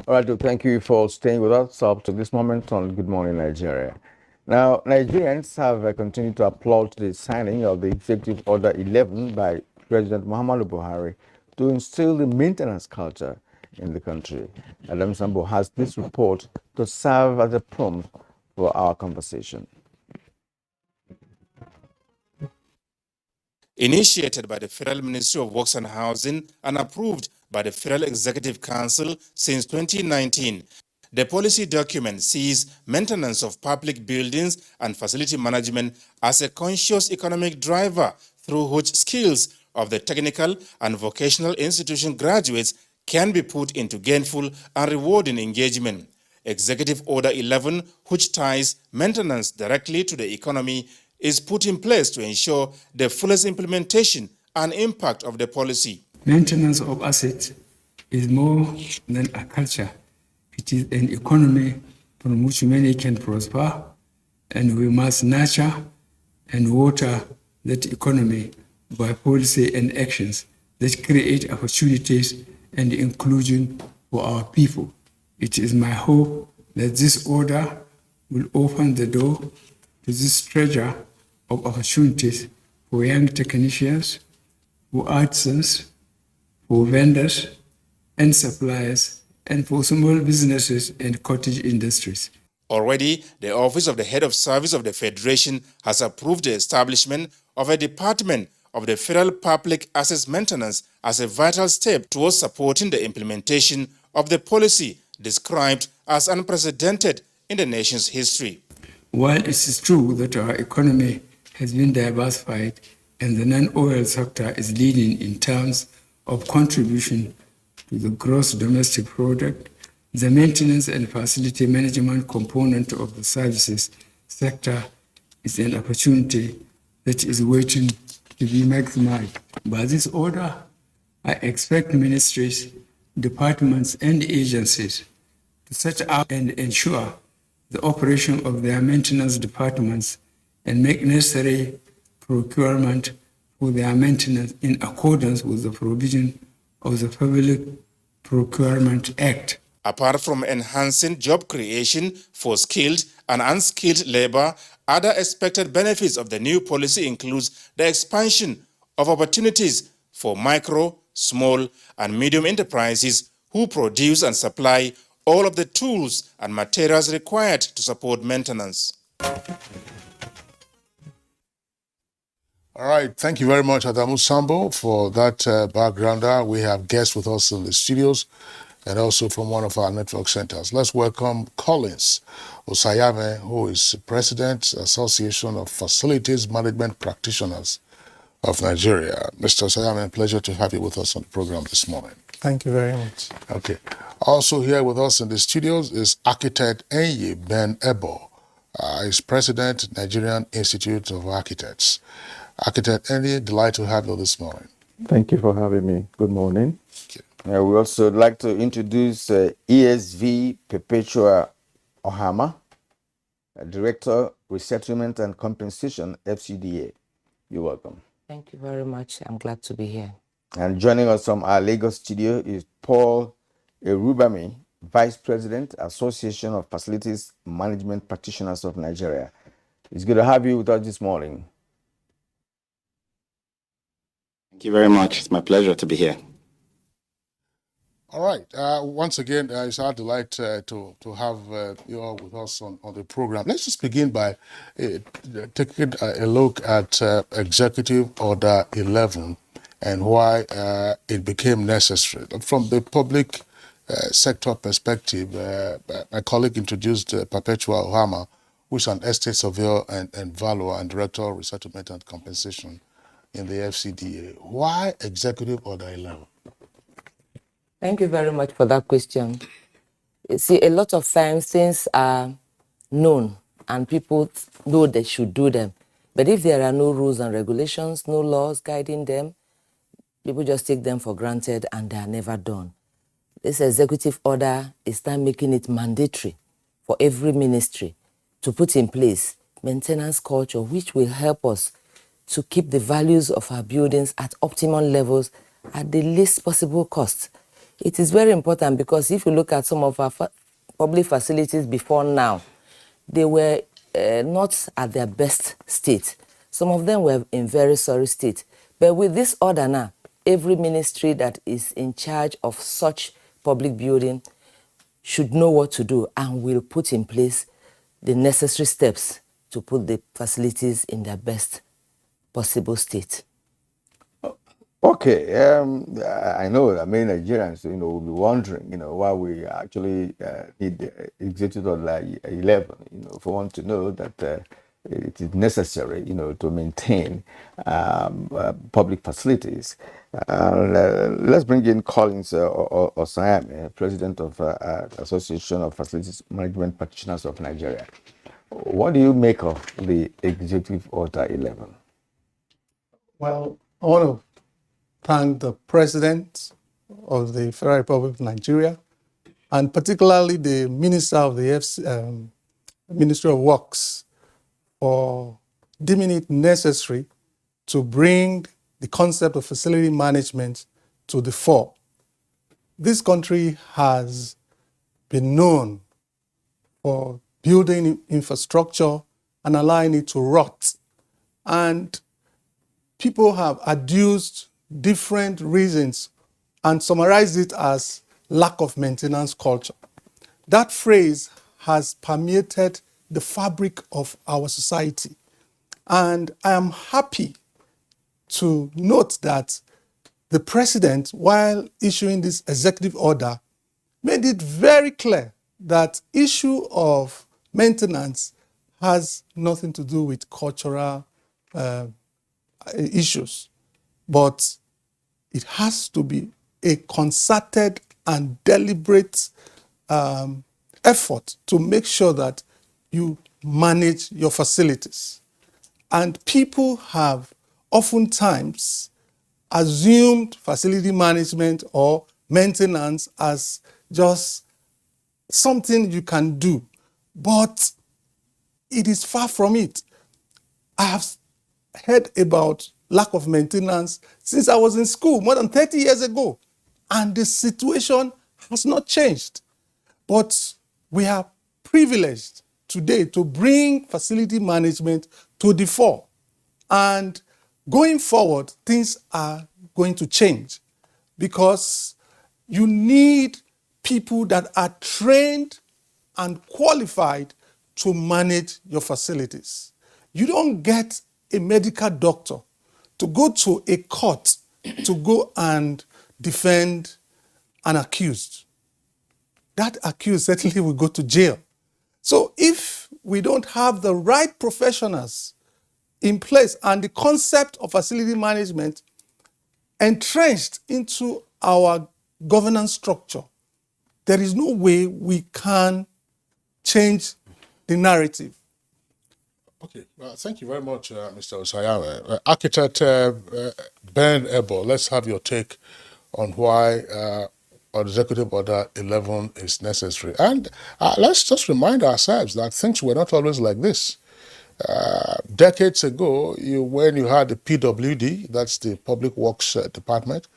All right, thank you for staying with us up to this moment on Good Morning Nigeria. Now, Nigerians have continued to applaud the signing of the Executive Order 11 by President Muhammadu Buhari to instill the maintenance culture in the country. Adam Sambo has this report to serve as a prompt for our conversation. Initiated by the Federal Ministry of Works and Housing and approved by the Federal Executive Council since 2019, the policy document sees maintenance of public buildings and facility management as a conscious economic driver through which skills of the technical and vocational institution graduates can be put into gainful and rewarding engagement. Executive Order 11, which ties maintenance directly to the economy, is put in place to ensure the fullest implementation and impact of the policy. Maintenance of assets is more than a culture. It is an economy from which many can prosper, and we must nurture and water that economy by policy and actions that create opportunities and inclusion for our people. It is my hope that this order will open the door to this treasure of opportunities for young technicians, for artisans, for vendors and suppliers, and for small businesses and cottage industries. Already, the Office of the Head of Service of the Federation has approved the establishment of a Department of the Federal Public Assets Maintenance as a vital step towards supporting the implementation of the policy described as unprecedented in the nation's history. While it is true that our economy has been diversified and the non-oil sector is leading in terms of contribution to the gross domestic product, the maintenance and facility management component of the services sector is an opportunity that is waiting to be maximized. By this order, I expect ministries, departments, and agencies to set up and ensure the operation of their maintenance departments and make necessary procurement for their maintenance in accordance with the provision of the Public Procurement Act. Apart from enhancing job creation for skilled and unskilled labor, other expected benefits of the new policy includes the expansion of opportunities for micro, small, and medium enterprises who produce and supply all of the tools and materials required to support maintenance. All right, thank you very much, Adamu Sambo, for that backgrounder. We have guests with us in the studios and also from one of our network centers. Let's welcome Collins Osayame, who is President, Association of Facilities Management Practitioners of Nigeria. Mr. Osayame, pleasure to have you with us on the program this morning. Thank you very much. Okay. Also here with us in the studios is Architect Enyi Ben Ebo. He's President, Nigerian Institute of Architects. Architect Enyi, delighted to have you this morning. Thank you for having me. Good morning. We also like to introduce ESV Perpetua Ohama, Director, Resettlement and Compensation, FCDA. You're welcome. Thank you very much. I'm glad to be here. And joining us from our Lagos studio is Paul Erubami, Vice President, Association of Facilities Management Practitioners of Nigeria. It's good to have you with us this morning. Thank you very much. It's my pleasure to be here. All right. Once again, it's our delight to have you all with us on the program. Let's just begin by taking a look at Executive Order 11 and why it became necessary. From the public sector perspective, my colleague introduced Perpetua Ohama, who is an estate surveyor and valuer and director of resettlement and compensation in the FCDA. Why Executive Order 11? Thank you very much for that question. You see, a lot of times things are known and people know they should do them. But if there are no rules and regulations, no laws guiding them, people just take them for granted and they are never done. This executive order is now making it mandatory for every ministry to put in place maintenance culture, which will help us to keep the values of our buildings at optimal levels at the least possible cost. It is very important because if you look at some of our public facilities before now, they were not at their best state. Some of them were in very sorry state. But with this order now, every ministry that is in charge of such public building should know what to do and will put in place the necessary steps to put the facilities in their best possible state. Okay, I know that many Nigerians, will be wondering, why we actually need the Executive Order 11, for one to know that it is necessary, to maintain public facilities. Let's bring in Collins Osayame, President of Association of Facilities Management Practitioners of Nigeria. What do you make of the Executive Order 11? Well, I want to thank the President of the Federal Republic of Nigeria, and particularly the Minister of the Ministry of Works for deeming it necessary to bring the concept of facility management to the fore. This country has been known for building infrastructure and allowing it to rot. And people have adduced different reasons and summarized it as lack of maintenance culture. That phrase has permeated the fabric of our society. And I am happy to note that the president, while issuing this executive order, made it very clear that issue of maintenance has nothing to do with cultural issues, but it has to be a concerted and deliberate effort to make sure that you manage your facilities. And people have oftentimes assumed facility management or maintenance as just something you can do, but it is far from it. I have heard about lack of maintenance since I was in school more than 30 years ago, and the situation has not changed. But we are privileged today to bring facility management to the fore. And going forward, things are going to change because you need people that are trained and qualified to manage your facilities. You don't get a medical doctor to go to a court to go and defend an accused. That accused certainly will go to jail. So if we don't have the right professionals in place and the concept of facility management entrenched into our governance structure, there is no way we can change the narrative. Okay, well, thank you very much, Mr. Osayame. Architect Ben Ebo, let's have your take on why Executive Order 11 is necessary. And let's just remind ourselves that things were not always like this. Decades ago, when you had the PWD, that's the Public Works Department,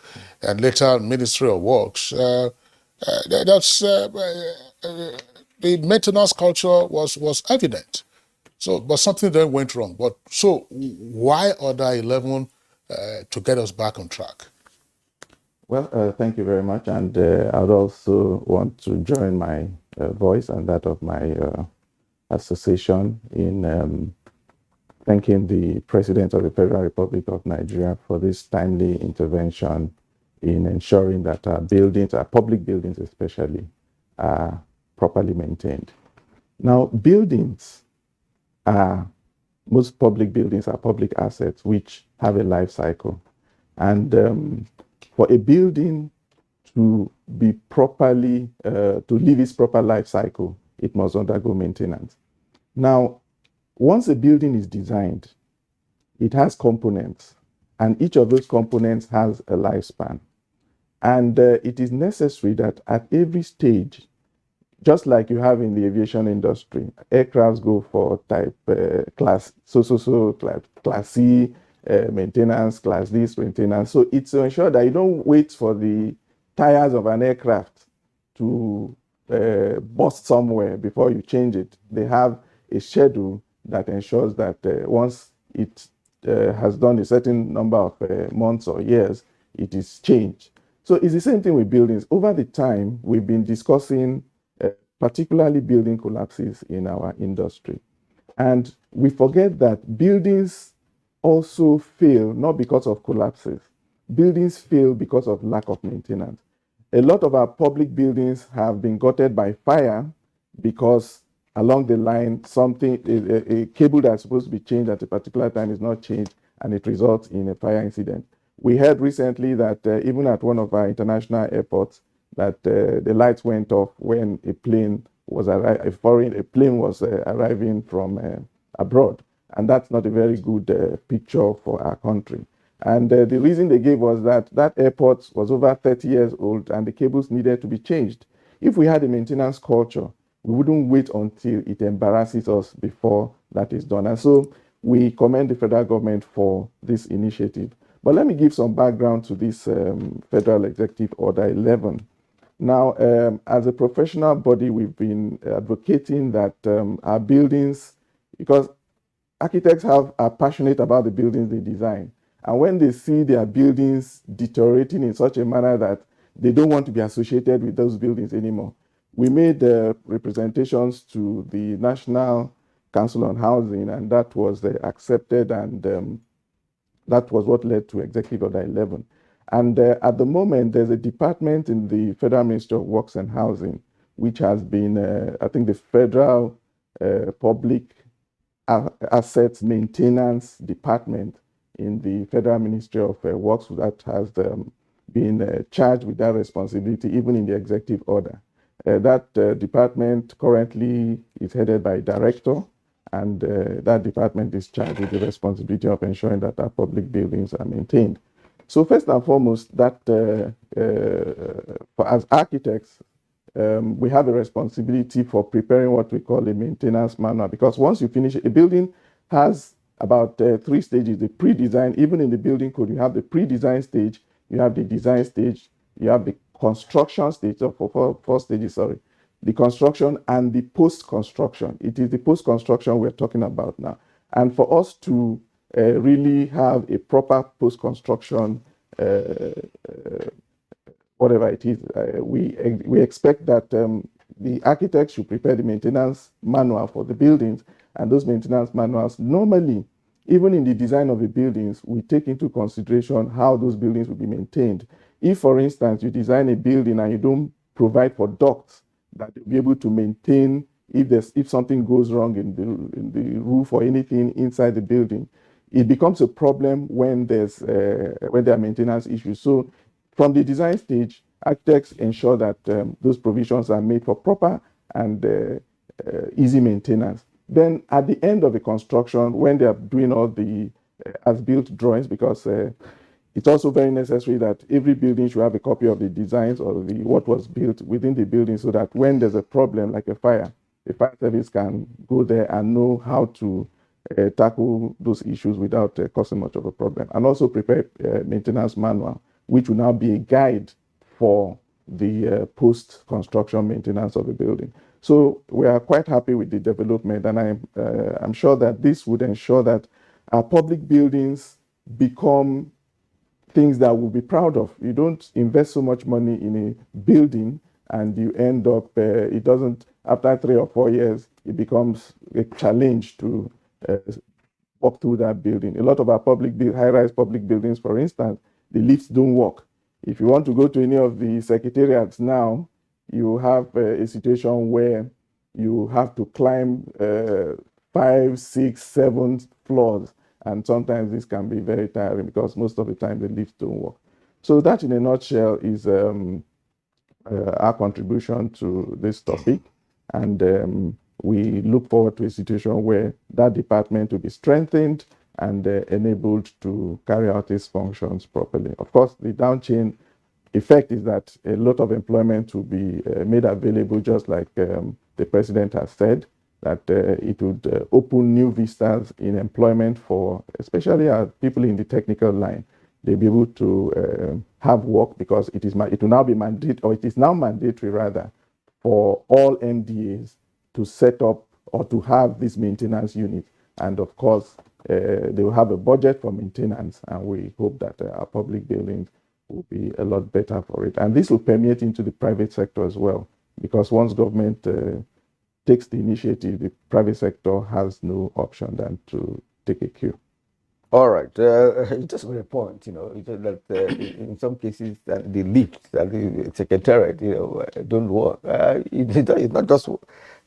and later Ministry of Works, the maintenance culture was evident. So, but something then went wrong. So why Order 11 to get us back on track? Well, thank you very much. And I would also want to join my voice and that of my association in thanking the President of the Federal Republic of Nigeria for this timely intervention in ensuring that our buildings, our public buildings especially, are properly maintained. Now, most public buildings are public assets which have a life cycle. And for a building to be properly, to live its proper life cycle, it must undergo maintenance. Now, once a building is designed, it has components, and each of those components has a lifespan. And it is necessary that at every stage, just like you have in the aviation industry, aircrafts go for type class, class C maintenance, class D maintenance. So it's to ensure that you don't wait for the tires of an aircraft to burst somewhere before you change it. They have a schedule that ensures that once it has done a certain number of months or years, it is changed. So it's the same thing with buildings. Over the time, we've been discussing particularly building collapses in our industry. And we forget that buildings also fail not because of collapses. Buildings fail because of lack of maintenance. A lot of our public buildings have been gutted by fire because along the line, a cable that's supposed to be changed at a particular time is not changed, and it results in a fire incident. We heard recently that even at one of our international airports, that the lights went off when a plane was arriving from abroad, and that's not a very good picture for our country. And the reason they gave was that that airport was over 30 years old and the cables needed to be changed. If we had a maintenance culture, we wouldn't wait until it embarrasses us before that is done. And so we commend the federal government for this initiative. But let me give some background to this Federal Executive Order 11. Now, as a professional body, we've been advocating that our buildings, because architects are passionate about the buildings they design. And when they see their buildings deteriorating in such a manner that they don't want to be associated with those buildings anymore, we made representations to the National Council on Housing, and that was accepted, and that was what led to Executive Order 11. And at the moment, there's a department in the Federal Ministry of Works and Housing, which has been, I think, the Federal Public Assets Maintenance Department in the Federal Ministry of Works that has been charged with that responsibility, even in the executive order. That department currently is headed by a director, and that department is charged with the responsibility of ensuring that our public buildings are maintained. So first and foremost, that as architects, we have a responsibility for preparing what we call a maintenance manual, because once you finish, a building has about 3 stages. The pre-design, even in the building code, you have the pre-design stage, you have the design stage, you have the construction stage, for 4 stages, sorry. The construction and the post-construction. It is the post-construction we're talking about now. And for us to really have a proper post-construction, whatever it is, we expect that the architect should prepare the maintenance manual for the buildings, and those maintenance manuals normally, even in the design of the buildings, we take into consideration how those buildings will be maintained. If, for instance, you design a building and you don't provide for ducts that will be able to maintain if something goes wrong in the roof or anything inside the building, it becomes a problem when there are maintenance issues. So from the design stage, architects ensure that those provisions are made for proper and easy maintenance. Then at the end of the construction, when they are doing all the as-built drawings, because it's also very necessary that every building should have a copy of the designs or what was built within the building, so that when there's a problem like a fire, the fire service can go there and know how to tackle those issues without causing much of a problem. And also prepare a maintenance manual, which will now be a guide for the post-construction maintenance of the building. So we are quite happy with the development, and I'm sure that this would ensure that our public buildings become things that we'll be proud of. You don't invest so much money in a building and you end up, it doesn't, after 3 or 4 years, it becomes a challenge to walk through that building. A lot of our high-rise public buildings, for instance, the lifts don't work. If you want to go to any of the secretariats now, you have a situation where you have to climb 5, 6, 7 floors. And sometimes this can be very tiring because most of the time the lifts don't work. So that, in a nutshell, is our contribution to this topic. And we look forward to a situation where that department will be strengthened and enabled to carry out its functions properly. Of course, the downchain effect is that a lot of employment will be made available, just like the president has said, that it would open new vistas in employment for especially our people in the technical line. they'll be able to have work, because it will now be mandatory, or it is now mandatory rather, for all MDAs to set up or to have this maintenance unit. And of course, they will have a budget for maintenance, and we hope that our public buildings will be a lot better for it. And this will permeate into the private sector as well, because once government takes the initiative, the private sector has no option than to take a cue. All right, you just made a point, that in some cases that the lifts, that the secretariat, don't work. It's not just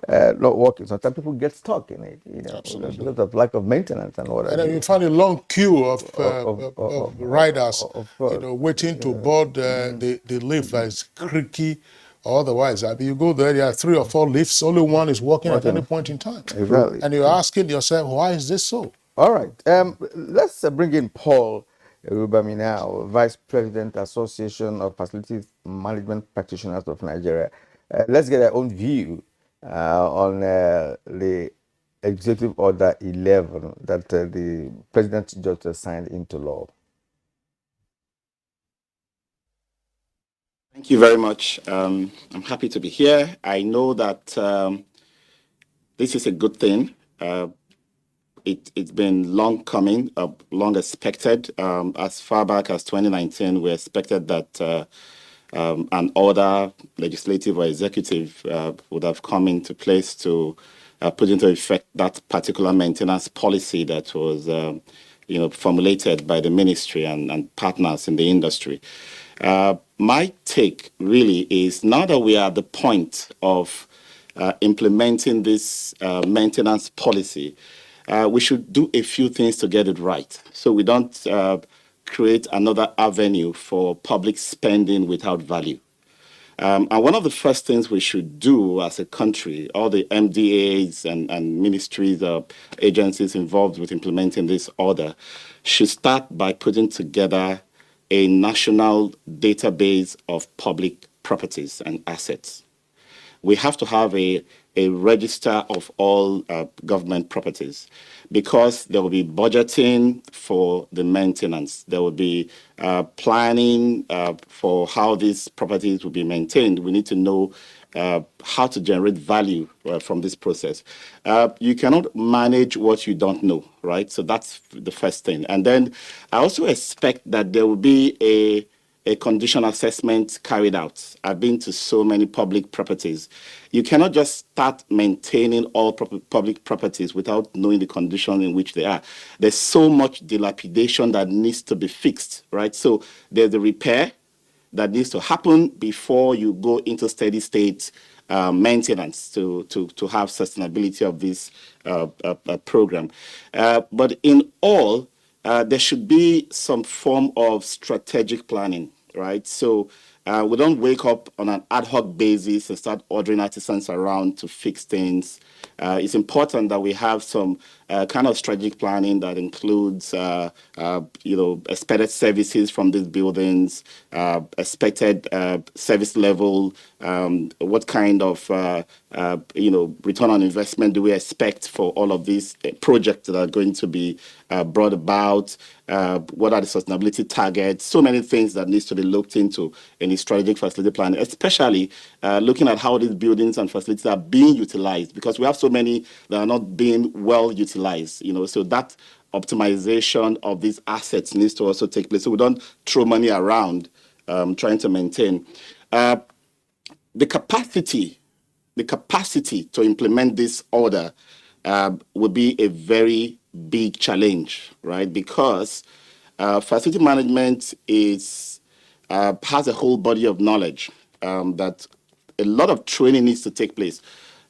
not working. Sometimes people get stuck in it, because of lack of maintenance and what. And you find a long queue of riders, waiting to board the lift that is creaky. Otherwise, I mean, you go there are 3 or 4 lifts, only one is working at any point in time. Exactly. And you're asking yourself, why is this so? All right. Let's bring in Paul Rubami now, Vice President, Association of Facilities Management Practitioners of Nigeria. Let's get our own view on the Executive Order 11 that the President just signed into law. Thank you very much. I'm happy to be here. I know that this is a good thing. It's been long coming, long expected. As far back as 2019, we expected that an order, legislative or executive, would have come into place to put into effect that particular maintenance policy that was formulated by the ministry and partners in the industry. My take really is, now that we are at the point of implementing this maintenance policy, we should do a few things to get it right, so we don't create another avenue for public spending without value. And one of the first things we should do as a country, all the MDAs and ministries or agencies involved with implementing this order, should start by putting together a national database of public properties and assets. We have to have a register of all government properties, because there will be budgeting for the maintenance. There will be planning for how these properties will be maintained. We need to know how to generate value from this process. You cannot manage what you don't know, right? So that's the first thing. And then I also expect that there will be a condition assessment carried out. I've been to so many public properties. You cannot just start maintaining all public properties without knowing the condition in which they are. There's so much dilapidation that needs to be fixed, right? So there's the repair that needs to happen before you go into steady state maintenance to have sustainability of this program. But in all, there should be some form of strategic planning, right? So we don't wake up on an ad hoc basis and start ordering artisans around to fix things. It's important that we have some kind of strategic planning that includes, expected services from these buildings, expected service level, what kind of, return on investment do we expect for all of these projects that are going to be brought about, what are the sustainability targets, so many things that needs to be looked into in the strategic facility plan, especially looking at how these buildings and facilities are being utilized, because we have so many that are not being well utilized, so that optimization of these assets needs to also take place, so we don't throw money around trying to maintain. The capacity to implement this order would be a very big challenge, right? Because facility management has a whole body of knowledge that a lot of training needs to take place.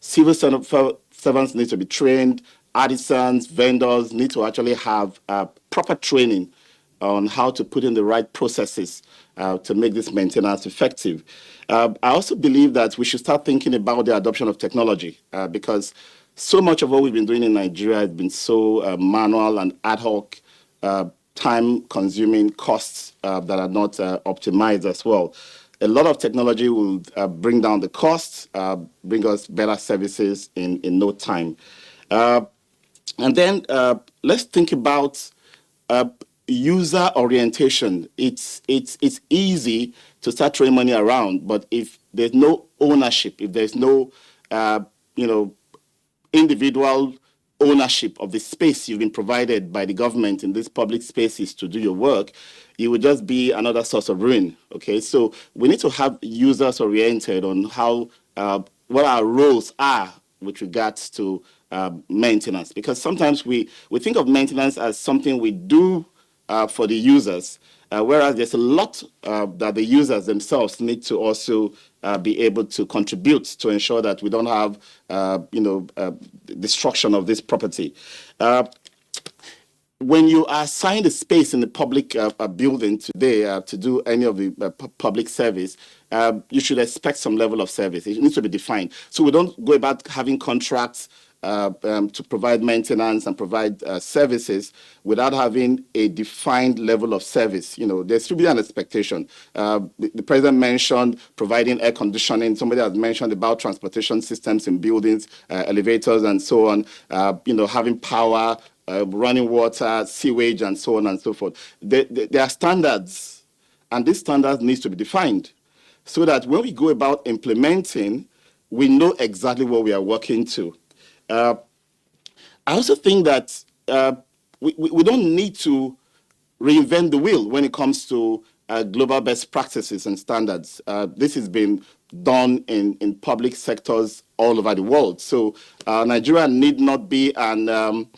Civil servants need to be trained. Artisans, vendors need to actually have proper training on how to put in the right processes to make this maintenance effective. I also believe that we should start thinking about the adoption of technology, because so much of what we've been doing in Nigeria has been so manual and ad hoc, time-consuming costs that are not optimized as well. A lot of technology will bring down the costs, bring us better services in no time. And then let's think about user orientation. It's easy to start throwing money around, but if there's no ownership, if there's no you know, individual ownership of the space you've been provided by the government in these public spaces to do your work, you would just be another source of ruin. Okay, so we need to have users oriented on how what our roles are with regards to maintenance, because sometimes we think of maintenance as something we do for the users, whereas there's a lot that the users themselves need to also be able to contribute to ensure that we don't have, destruction of this property. When you are assigned a space in the public building today to do any of the public service, you should expect some level of service. It needs to be defined. So we don't go about having contracts to provide maintenance and provide services without having a defined level of service. You know, there should be an expectation. The president mentioned providing air conditioning. Somebody has mentioned about transportation systems in buildings, elevators, and so on. Having power, running water, sewage, and so on and so forth. There are standards, and these standards need to be defined so that when we go about implementing, we know exactly what we are working to. I also think that we don't need to reinvent the wheel when it comes to global best practices and standards. This has been done in public sectors all over the world. So Nigeria need not be an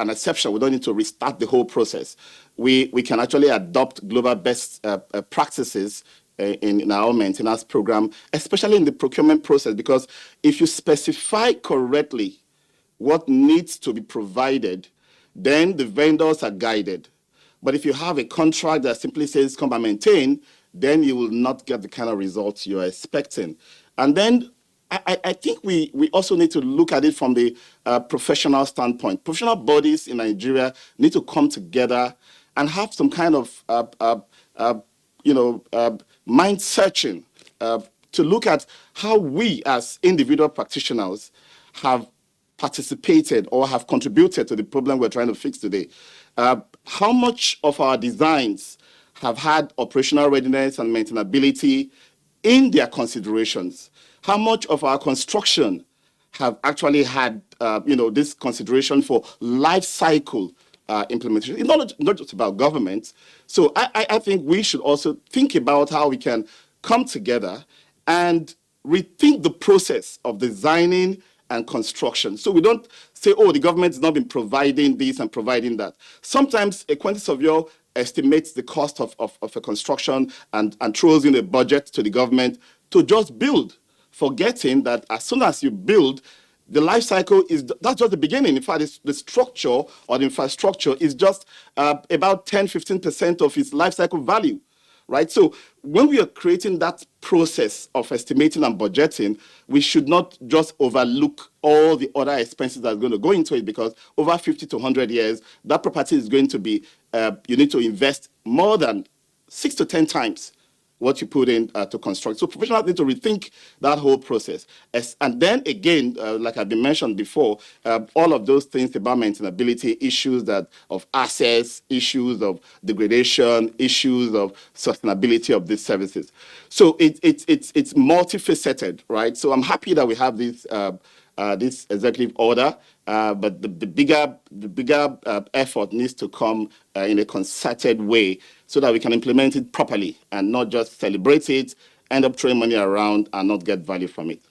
exception. We don't need to restart the whole process. We can actually adopt global best practices in our maintenance program, especially in the procurement process, because if you specify correctly what needs to be provided, then the vendors are guided. But if you have a contract that simply says come and maintain, then you will not get the kind of results you're expecting. And then I think we also need to look at it from the professional standpoint. Professional bodies in Nigeria need to come together and have some kind of mind searching to look at how we as individual practitioners have participated or have contributed to the problem we're trying to fix today. How much of our designs have had operational readiness and maintainability in their considerations? How much of our construction have actually had this consideration for life cycle implementation? It's not just about government. So I think we should also think about how we can come together and rethink the process of designing and construction. So we don't say, oh, the government has not been providing this and providing that. Sometimes a quantity surveyor estimates the cost of a construction and throws in a budget to the government to just build, forgetting that as soon as you build, the life cycle that's just the beginning. In fact, the structure or the infrastructure is just about 10-15% of its life cycle value, right? So when we are creating that process of estimating and budgeting, we should not just overlook all the other expenses that are going to go into it, because over 50 to 100 years, that property is going to be, you need to invest more than 6 to 10 times what you put in to construct. So professionals need to rethink that whole process. And then again, like I've been mentioned before, all of those things about maintainability, issues of access, issues of degradation, issues of sustainability of these services. So it's multifaceted, right? So I'm happy that we have this executive order, but the bigger effort needs to come in a concerted way so that we can implement it properly and not just celebrate it, end up throwing money around and not get value from it.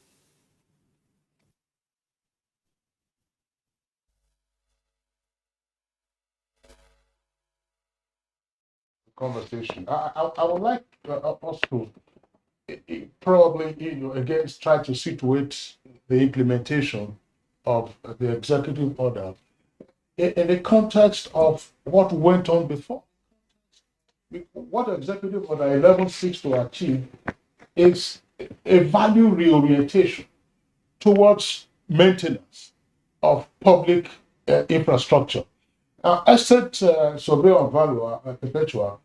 Conversation. I would like us to probably, again, try to situate the implementation of the executive order in the context of what went on before. What Executive Order 11 seeks to achieve is a value reorientation towards maintenance of public infrastructure. Asset survey of value, Perpetua,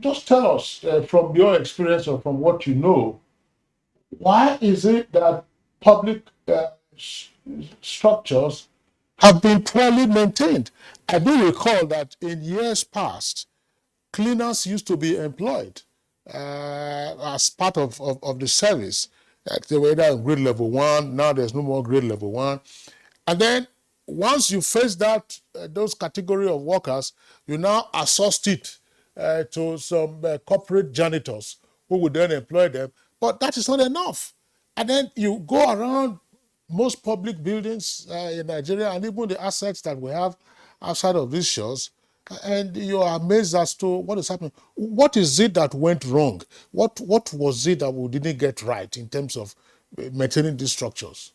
just tell us from your experience or from what you know, why is it that public structures have been poorly maintained. I do recall that in years past, cleaners used to be employed as part of the service. They were either in grade level 1, now there's no more grade level 1. And then once you face that, those category of workers, you now assist it to some corporate janitors who would then employ them. But that is not enough. And then you go around most public buildings in Nigeria and even the assets that we have outside of these shores, and you are amazed as to what is happening. What is it that went wrong? What was it that we didn't get right in terms of maintaining these structures?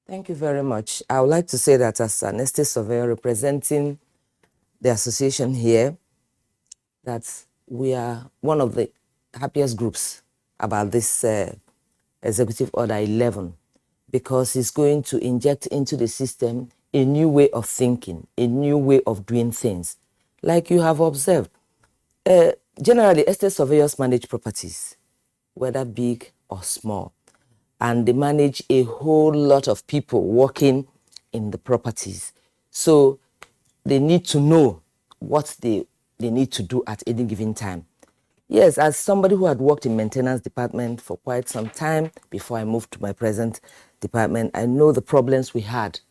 Thank you very much. I would like to say that as an estate surveyor representing the association here, that we are one of the happiest groups about this Executive Order 11, because it's going to inject into the system a new way of thinking, a new way of doing things. Like you have observed, generally estate surveyors manage properties, whether big or small, and they manage a whole lot of people working in the properties. So they need to know what they need to do at any given time. Yes, as somebody who had worked in maintenance department for quite some time before I moved to my present department, I know the problems we had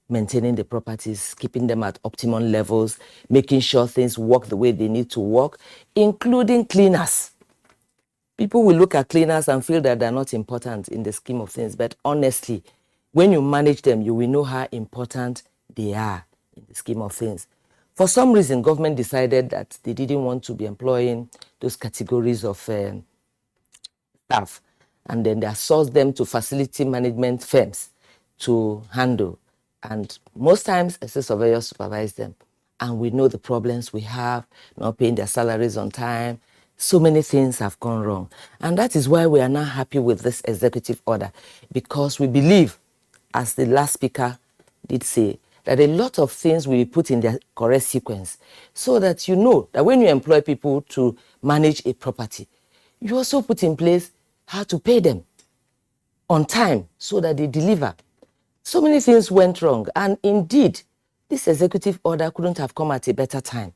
maintaining the properties, keeping them at optimum levels, making sure things work the way they need to work, including cleaners. People will look at cleaners and feel that they're not important in the scheme of things, but honestly, when you manage them, you will know how important they are in the scheme of things. For some reason, government decided that they didn't want to be employing those categories of staff, and then they outsourced them to facility management firms to handle. And most times, estate surveyors supervise them. And we know the problems we have, not paying their salaries on time. So many things have gone wrong. And that is why we are now happy with this executive order, because we believe, as the last speaker did say, that a lot of things will be put in their correct sequence, so that you know that when you employ people to manage a property, you also put in place how to pay them on time so that they deliver. So many things went wrong, and indeed, this executive order couldn't have come at a better time.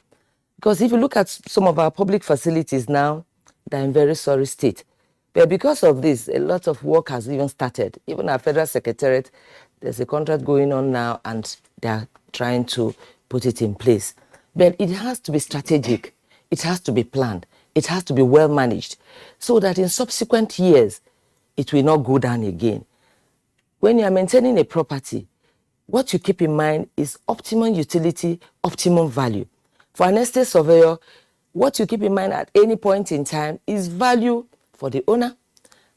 Because if you look at some of our public facilities now, they're in very sorry state. But because of this, a lot of work has even started. Even our federal secretariat, there's a contract going on now, and they're trying to put it in place. But it has to be strategic. It has to be planned. It has to be well managed, so that in subsequent years, it will not go down again. When you are maintaining a property, what you keep in mind is optimum utility, optimum value. For an estate surveyor, what you keep in mind at any point in time is value for the owner,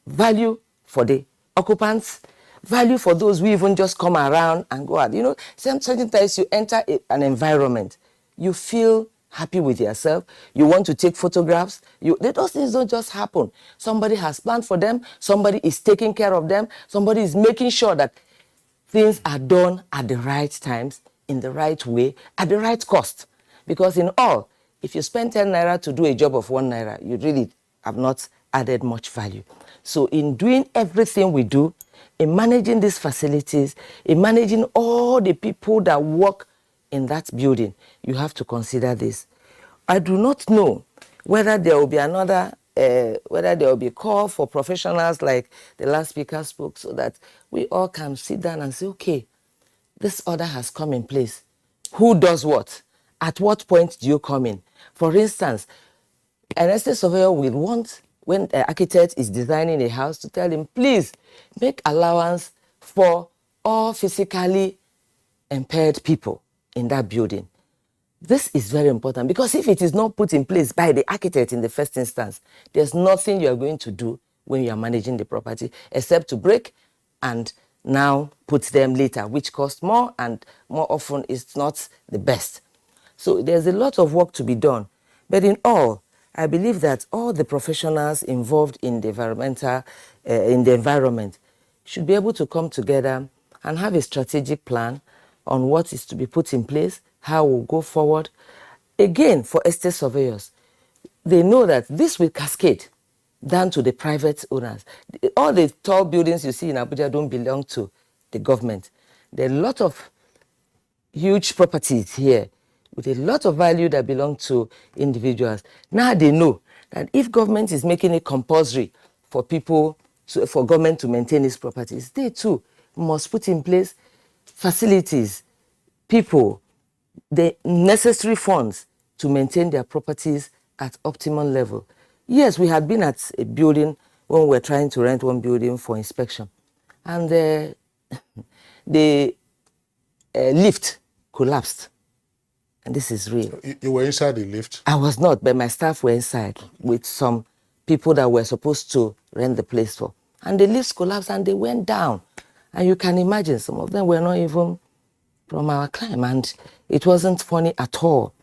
value for the occupants, value for those who even just come around and go out. You know, sometimes you enter an environment, you feel happy with yourself, you want to take photographs, those things don't just happen. Somebody has planned for them, somebody is taking care of them, somebody is making sure that things are done at the right times, in the right way, at the right cost. Because in all, if you spend 10 naira to do a job of 1 naira, you really have not added much value. So in doing everything we do, in managing these facilities, in managing all the people that work in that building, you have to consider this. I do not know whether there will be another, whether there will be a call for professionals like the last speaker spoke, so that we all can sit down and say, okay, this order has come in place. Who does what? At what point do you come in? For instance, an estate surveyor will want, when an architect is designing a house, to tell him, please make allowance for all physically impaired people in that building. This is very important, because if it is not put in place by the architect in the first instance, there's nothing you are going to do when you are managing the property except to break and now put them later, which costs more, and more often is not the best. So there's a lot of work to be done. But in all, I believe that all the professionals involved in the environment should be able to come together and have a strategic plan on what is to be put in place, how we'll go forward. Again, for estate surveyors, they know that this will cascade down to the private owners. All the tall buildings you see in Abuja don't belong to the government. There are a lot of huge properties here with a lot of value that belong to individuals. Now they know that if government is making it compulsory for people, for government to maintain its properties, they too must put in place facilities, people, the necessary funds to maintain their properties at optimal level. Yes, we had been at a building when we were trying to rent one building for inspection, and the lift collapsed. And this is real. You were inside the lift? I was not, but my staff were inside with some people that were supposed to rent the place for. And the lifts collapsed and they went down. And you can imagine some of them were not even from our climb, and it wasn't funny at all.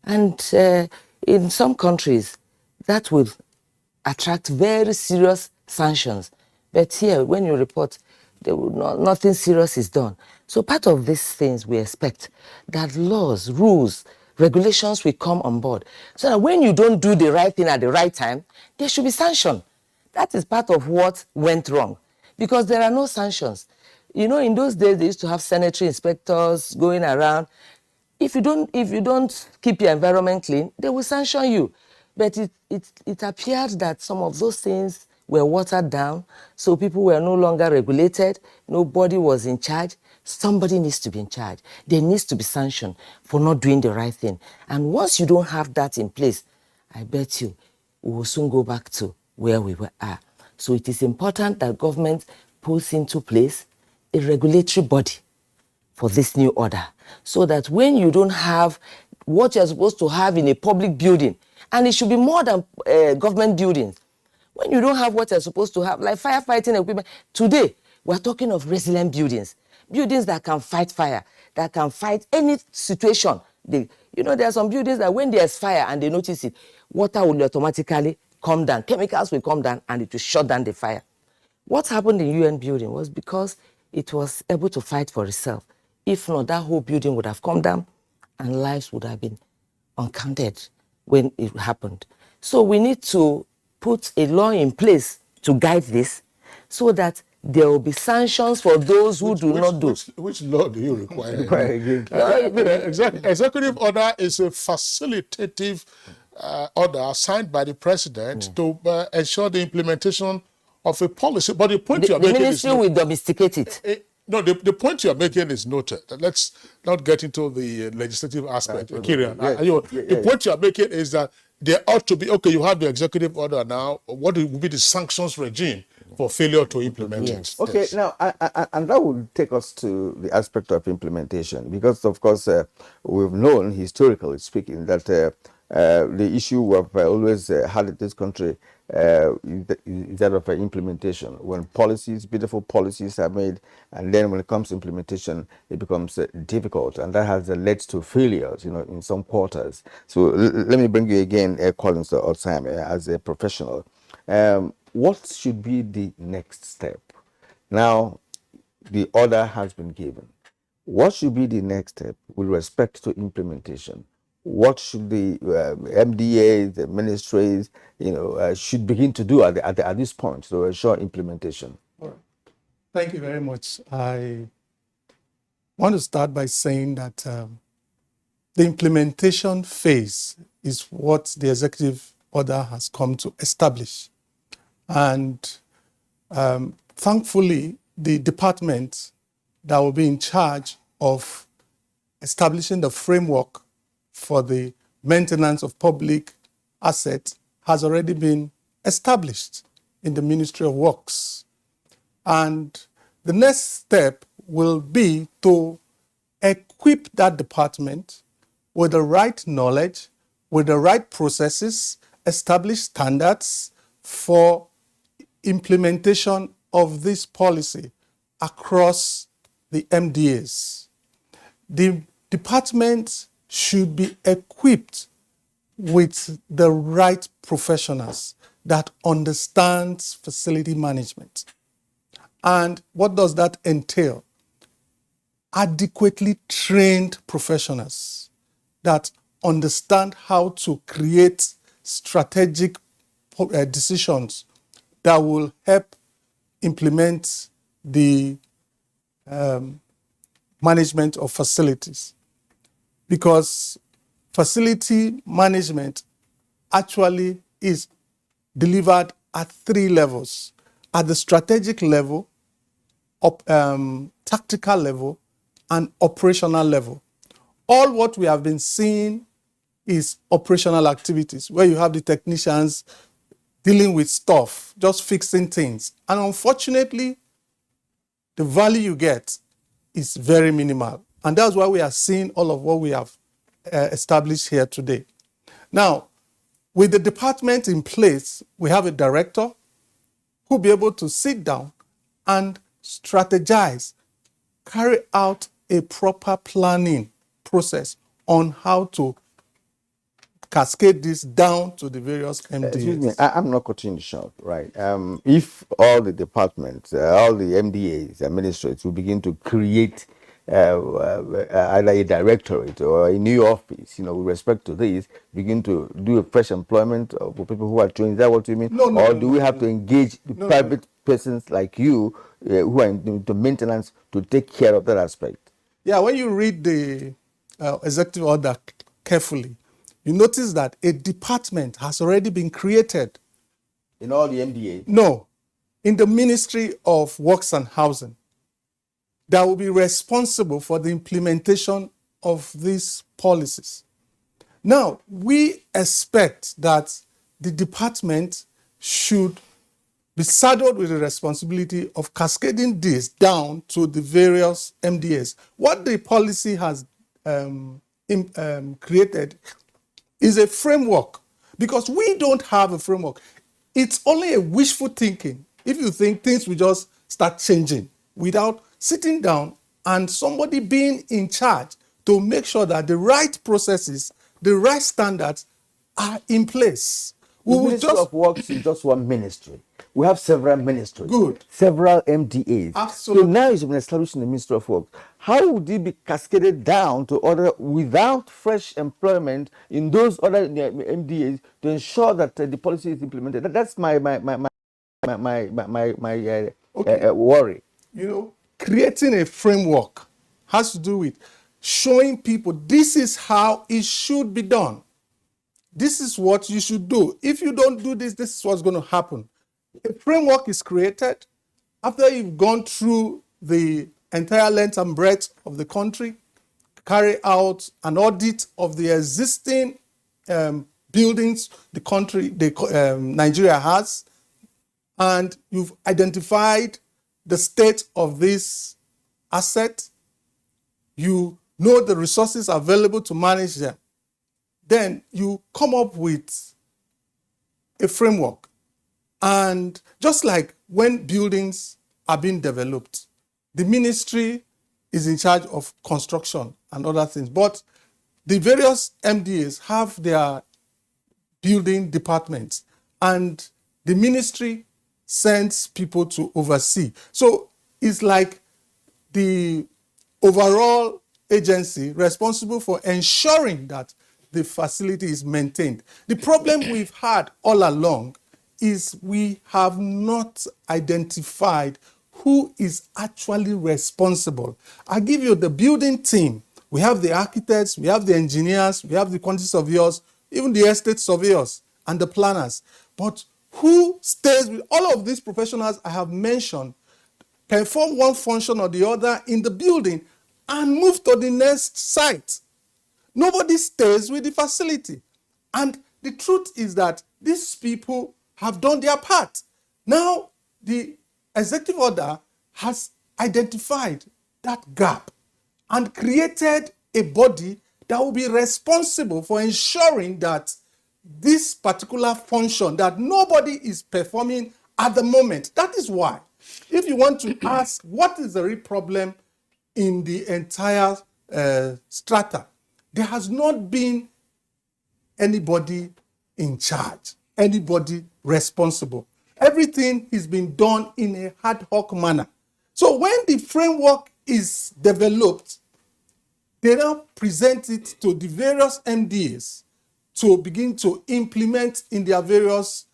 And in some countries, that will attract very serious sanctions. But here, when you report, nothing serious is done. So part of these things we expect that laws, rules, regulations will come on board. So that when you don't do the right thing at the right time, there should be sanction. That is part of what went wrong. Because there are no sanctions. You know, in those days, they used to have sanitary inspectors going around. If you don't keep your environment clean, they will sanction you. But it appeared that some of those things were watered down, so people were no longer regulated, nobody was in charge. Somebody needs to be in charge. There needs to be sanction for not doing the right thing. And once you don't have that in place, I bet you we will soon go back to where we are. So it is important that government puts into place a regulatory body for this new order, so that when you don't have what you're supposed to have in a public building, and it should be more than government buildings, when you don't have what you're supposed to have, like firefighting equipment, today we're talking of resilient buildings, buildings that can fight fire, that can fight any situation. There are some buildings that when there's fire and they notice it, water will automatically come down, chemicals will come down, and it will shut down the fire. What happened in UN building was because it was able to fight for itself. If not, that whole building would have come down and lives would have been uncounted when it happened. So we need to put a law in place to guide this, so that there will be sanctions for those who do not do. Which law do you require? Exactly. Executive order is a facilitative order signed by the president to ensure the implementation of a policy. But the point you are making is... The ministry will domesticate it. No, the point you are making is noted. Let's not get into the legislative aspect. Kieran, the point you are making is that there ought to be, okay, you have the executive order now. What will be the sanctions regime for failure to implement it? Okay, yes. Now, and that will take us to the aspect of implementation, because, of course, we've known, historically speaking, that the issue we have always had in this country is that of implementation. When policies, beautiful policies are made, and then when it comes to implementation, it becomes difficult, and that has led to failures, in some quarters. So let me bring you again, Collins Alzheimer, as a professional. What should be the next step? Now, the order has been given. What should be the next step with respect to implementation? What should the MDA, the ministries, should begin to do at this point to ensure implementation? All right. Thank you very much. I want to start by saying that the implementation phase is what the executive order has come to establish. And thankfully, the department that will be in charge of establishing the framework for the maintenance of public assets has already been established in the Ministry of Works. And the next step will be to equip that department with the right knowledge, with the right processes, establish standards for implementation of this policy across the MDAs. The department should be equipped with the right professionals that understands facility management. And what does that entail? Adequately trained professionals that understand how to create strategic decisions that will help implement the management of facilities, because facility management actually is delivered at 3 levels: at the strategic level, tactical level, and operational level. All what we have been seeing is operational activities, where you have the technicians dealing with stuff, just fixing things. And unfortunately, the value you get is very minimal. And that's why we are seeing all of what we have established here today. Now, with the department in place, we have a director who will be able to sit down and strategize, carry out a proper planning process on how to cascade this down to the various MDAs. Excuse me, I'm not cutting you short, right? If all the departments, all the MDAs, administrators will begin to create either a directorate or a new office, with respect to this, begin to do a fresh employment for people who are trained, is that what you mean? No, do we have to engage the private persons like you who are into maintenance to take care of that aspect? Yeah, when you read the executive order carefully, you notice that a department has already been created. In all the MDAs? No, in the Ministry of Works and Housing, that will be responsible for the implementation of these policies. Now, we expect that the department should be saddled with the responsibility of cascading this down to the various MDAs. What the policy has created is a framework, because we don't have a framework. It's only a wishful thinking if you think things will just start changing without sitting down and somebody being in charge to make sure that the right processes, the right standards are in place. The Ministry of Works is just one ministry. We have several ministries. Good. Several MDAs. Absolutely. So now it's been established in the Ministry of Works. How would it be cascaded down to other without fresh employment in those other MDAs to ensure that the policy is implemented? That's my worry. Creating a framework has to do with showing people this is how it should be done. This is what you should do. If you don't do this, this is what's going to happen. A framework is created after you've gone through the entire length and breadth of the country, carry out an audit of the existing buildings Nigeria has, and you've identified the state of this asset. You know the resources available to manage them. Then you come up with a framework. And just like when buildings are being developed, the ministry is in charge of construction and other things. But the various MDAs have their building departments, and the ministry sends people to oversee. So it's like the overall agency responsible for ensuring that the facility is maintained. The problem we've had all along is we have not identified who is actually responsible. I give you the building team. We have the architects, we have the engineers, we have the quantity surveyors, even the estate surveyors and the planners. But who stays with all of these professionals I have mentioned, perform one function or the other in the building and move to the next site? Nobody stays with the facility. And the truth is that these people have done their part. Now, the executive order has identified that gap and created a body that will be responsible for ensuring that this particular function that nobody is performing at the moment. That is why, if you want to ask what is the real problem in the entire strata, there has not been anybody in charge, anybody responsible. Everything is being done in a ad hoc manner. So when the framework is developed, they now present it to the various MDAs to begin to implement in their various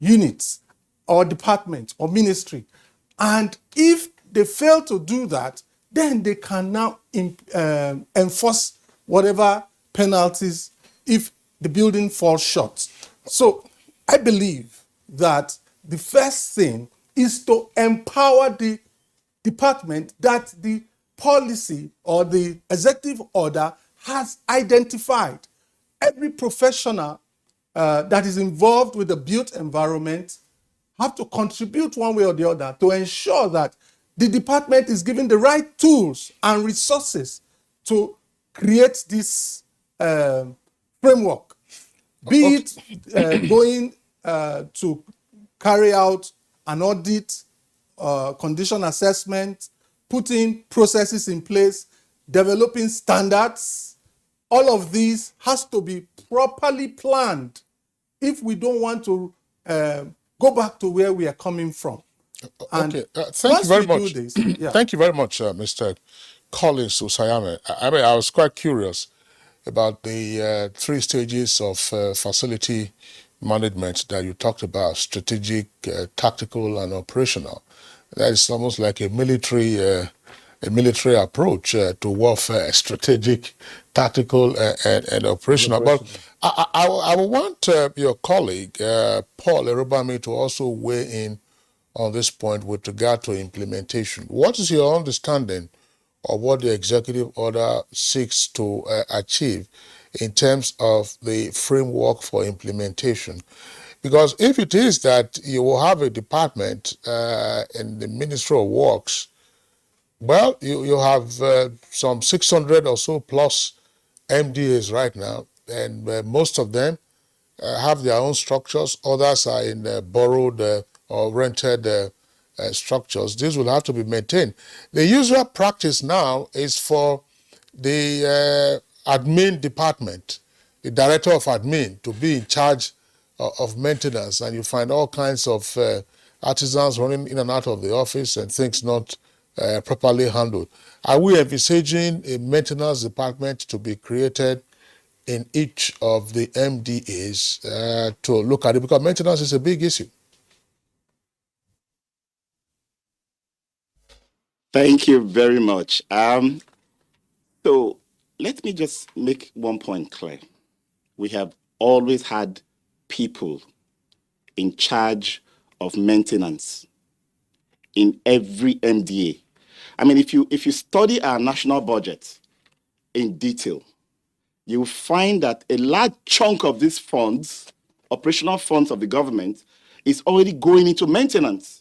units or departments or ministry. And if they fail to do that, then they can now enforce whatever penalties if the building falls short. So I believe that the first thing is to empower the department that the policy or the executive order has identified. Every professional that is involved with the built environment have to contribute one way or the other to ensure that the department is given the right tools and resources to create this framework. Be it going to carry out an audit, condition assessment, putting processes in place, developing standards. All of these has to be properly planned if we don't want to go back to where we are coming from. Okay, thank you very much. Yeah. Thank you very much, Mr. Collins Usayame. I mean, I was quite curious about the 3 stages of facility management that you talked about: strategic, tactical, and operational. That is almost like a military approach to warfare: strategic, tactical, and operational. But I would want your colleague, Paul Erubami, to also weigh in on this point with regard to implementation. What is your understanding of what the executive order seeks to achieve in terms of the framework for implementation? Because if it is that you will have a department in the Ministry of Works, well, you have some 600 or so plus MDAs right now, and most of them have their own structures. Others are in borrowed or rented structures. These will have to be maintained. The usual practice now is for the admin department, the director of admin, to be in charge of maintenance, and you find all kinds of artisans running in and out of the office and things not properly handled. Are we envisaging a maintenance department to be created in each of the MDAs to look at it? Because maintenance is a big issue. Thank you very much. So let me just make one point clear. We have always had people in charge of maintenance in every MDA. I mean, if you study our national budget in detail, you will find that a large chunk of these funds, operational funds of the government, is already going into maintenance.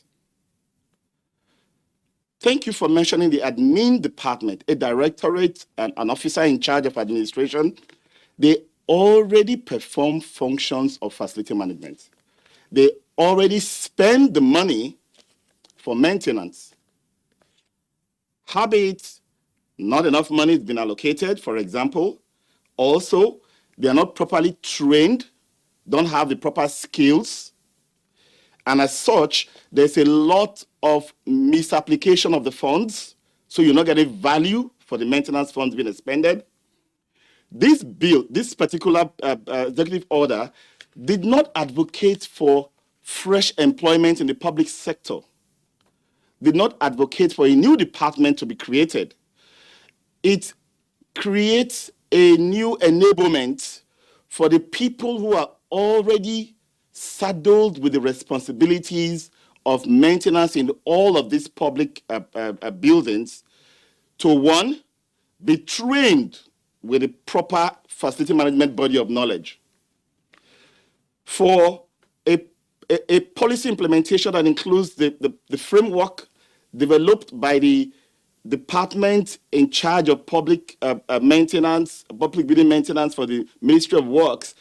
Thank you for mentioning the admin department, a directorate and an officer in charge of administration. They already perform functions of facility management. They already spend the money for maintenance. Habits, not enough money has been allocated, for example. Also, they are not properly trained, don't have the proper skills. And as such, there's a lot of misapplication of the funds, so you're not getting value for the maintenance funds being expended. This bill, this particular executive order, did not advocate for fresh employment in the public sector, did not advocate for a new department to be created. It creates a new enablement for the people who are already saddled with the responsibilities of maintenance in all of these public buildings to, one, be trained with a proper facility management body of knowledge. For a policy implementation that includes the framework developed by the department in charge of public maintenance, public building maintenance for the Ministry of Works,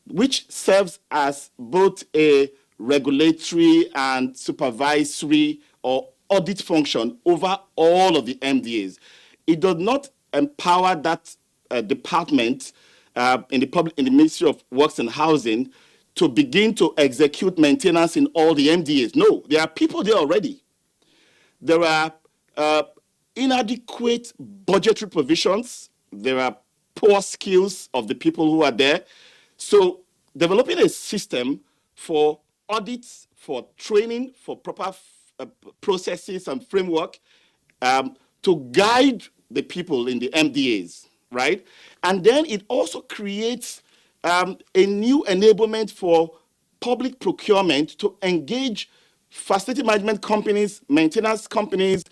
which serves as both a regulatory and supervisory or audit function over all of the MDAs. It does not empower that department in the Ministry of Works and Housing to begin to execute maintenance in all the MDAs. No, there are people there already. There are inadequate budgetary provisions. There are poor skills of the people who are there. So developing a system for audits, for training, for proper processes and framework to guide the people in the MDAs, right? And then it also creates a new enablement for public procurement to engage facility management companies, maintenance companies,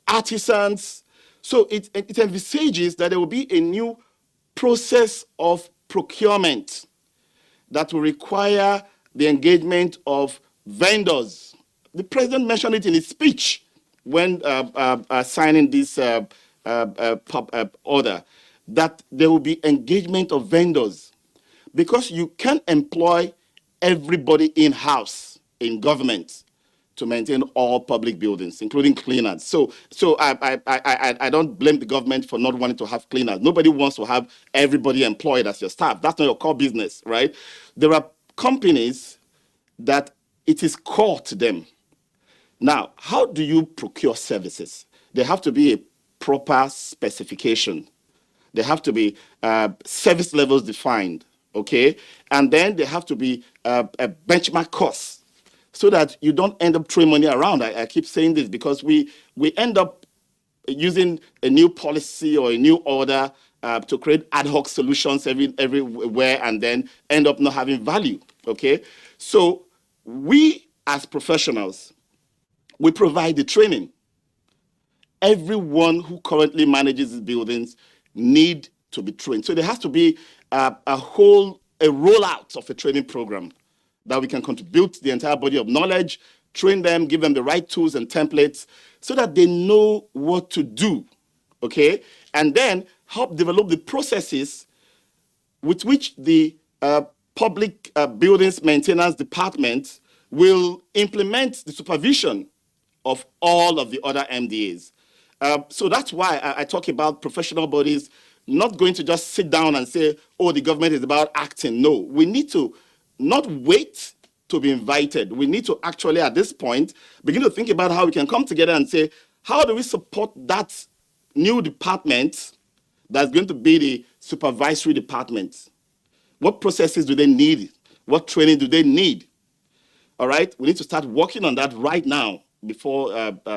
artisans. So it envisages that there will be a new process of procurement that will require the engagement of vendors. The president mentioned it in his speech when signing this order, that there will be engagement of vendors, because you can't employ everybody in-house in government to maintain all public buildings, including cleaners. So I don't blame the government for not wanting to have cleaners. Nobody wants to have everybody employed as your staff. That's not your core business, right? There are companies that it is core to them. Now, how do you procure services? There have to be a proper specification. There have to be service levels defined, okay? And then there have to be a benchmark costs, so that you don't end up throwing money around. I keep saying this because we end up using a new policy or a new order to create ad hoc solutions everywhere, and then end up not having value, okay? So we as professionals, we provide the training. Everyone who currently manages these buildings need to be trained. So there has to be a rollout of a training program that we can contribute to the entire body of knowledge, train them, give them the right tools and templates so that they know what to do, okay? And then help develop the processes with which the public buildings maintenance department will implement the supervision of all of the other MDAs. So that's why I talk about professional bodies not going to just sit down and say, oh, the government is about acting. No, we need to not wait to be invited. We need to actually, at this point, begin to think about how we can come together and say, how do we support that new department that's going to be the supervisory department? What processes do they need? What training do they need? All right, we need to start working on that right now before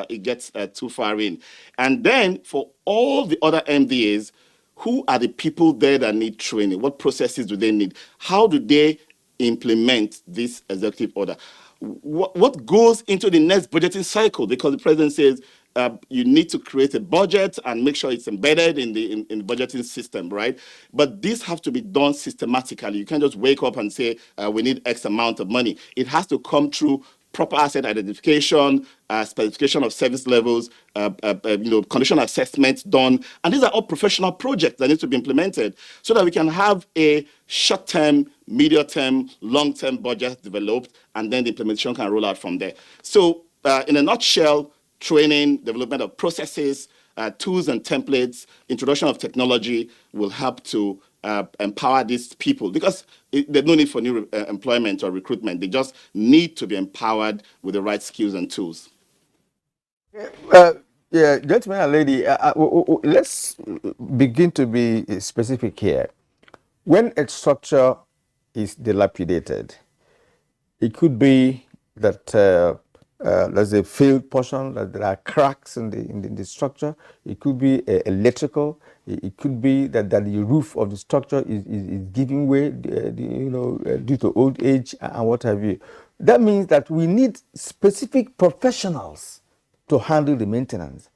it gets too far in. And then for all the other MDAs, who are the people there that need training? What processes do they need? How do they implement this executive order? What goes into the next budgeting cycle? Because the president says you need to create a budget and make sure it's embedded in the budgeting system, right? But this has to be done systematically. You can't just wake up and say we need X amount of money. It has to come through proper asset identification, specification of service levels, condition assessments done. And these are all professional projects that need to be implemented so that we can have a short-term, medium-term, long-term budget developed, and then the implementation can roll out from there. So in a nutshell, training, development of processes, tools and templates, introduction of technology will help to empower these people, because there's no need for new employment or recruitment. They just need to be empowered with the right skills and tools. Yeah, gentlemen and lady, let's begin to be specific here. When a structure is dilapidated, it could be that there's a failed portion, that there are cracks in the structure. It could be electrical. It could be that the roof of the structure is giving way, due to old age and what have you. That means that we need specific professionals to handle the maintenance.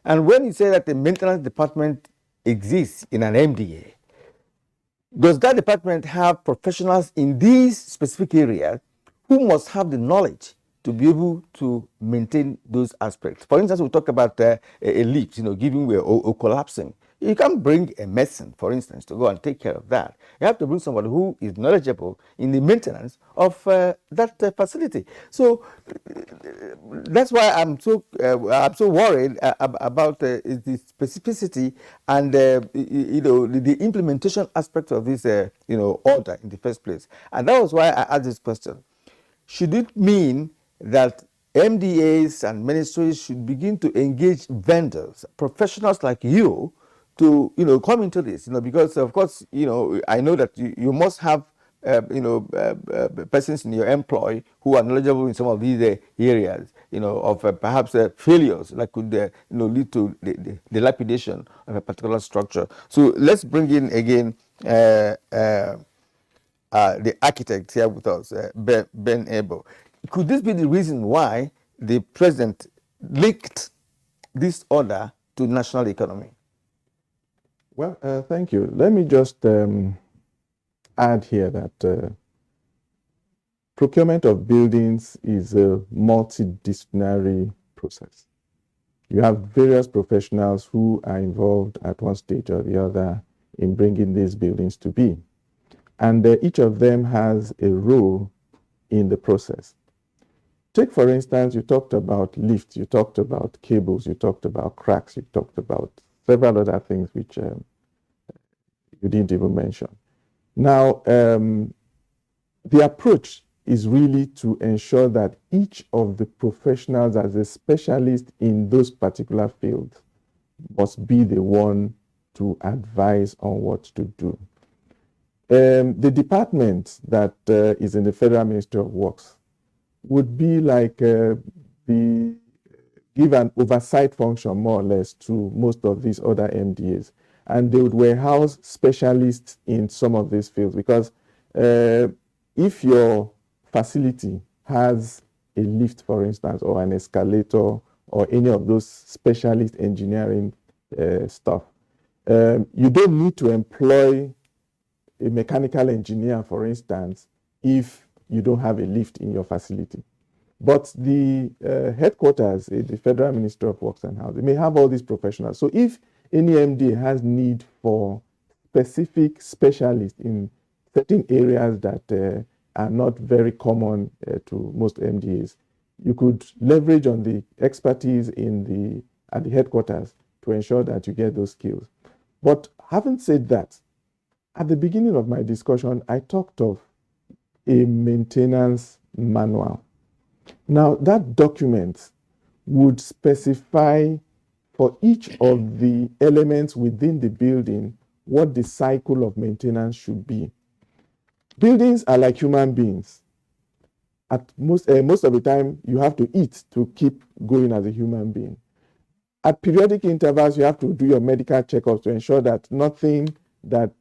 And when you say that the maintenance department exists in an MDA, does that department have professionals in these specific areas who must have the knowledge to be able to maintain those aspects? For instance, we talk about a leak, giving way or collapsing. You can't bring a mason, for instance, to go and take care of that. You have to bring somebody who is knowledgeable in the maintenance of that facility. So that's why I'm so worried about the specificity and the implementation aspect of this order in the first place. And that was why I asked this question. Should it mean that MDAs and ministries should begin to engage vendors, professionals like you, to come into this? Because of course I know that you must have persons in your employ who are knowledgeable in some of these areas, of perhaps failures that could, lead to the dilapidation of a particular structure. So let's bring in again the architect here with us, Ben Abel. Could this be the reason why the president linked this order to national economy? Well, thank you. Let me just add here that procurement of buildings is a multidisciplinary process. You have various professionals who are involved at one stage or the other in bringing these buildings to be. And each of them has a role in the process. Take, for instance, you talked about lifts, you talked about cables, you talked about cracks, you talked about several other things which you didn't even mention. Now, the approach is really to ensure that each of the professionals as a specialist in those particular fields must be the one to advise on what to do. The department that is in the Federal Ministry of Works would be like give an oversight function more or less to most of these other MDAs. And they would warehouse specialists in some of these fields, because if your facility has a lift, for instance, or an escalator, or any of those specialist engineering stuff, you don't need to employ a mechanical engineer, for instance, if you don't have a lift in your facility. But the headquarters, the Federal Ministry of Works and Housing, may have all these professionals. So if any MD has need for specific specialists in certain areas that are not very common to most MDAs, you could leverage on the expertise at the headquarters to ensure that you get those skills. But having said that, at the beginning of my discussion, I talked of a maintenance manual. Now, that document would specify for each of the elements within the building what the cycle of maintenance should be. Buildings are like human beings. At most of the time, you have to eat to keep going as a human being. At periodic intervals, you have to do your medical checkups to ensure that nothing that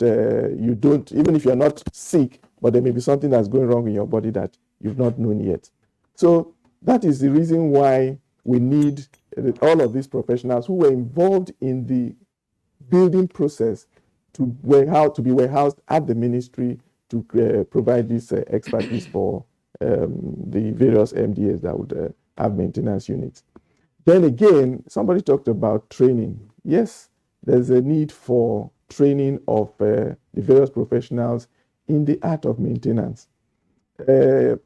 you don't, even if you're not sick, but there may be something that's going wrong in your body that you've not known yet. So that is the reason why we need all of these professionals who were involved in the building process to be warehoused at the ministry to provide this expertise for the various MDAs that would have maintenance units. Then again, somebody talked about training. Yes, there's a need for training of the various professionals in the art of maintenance. I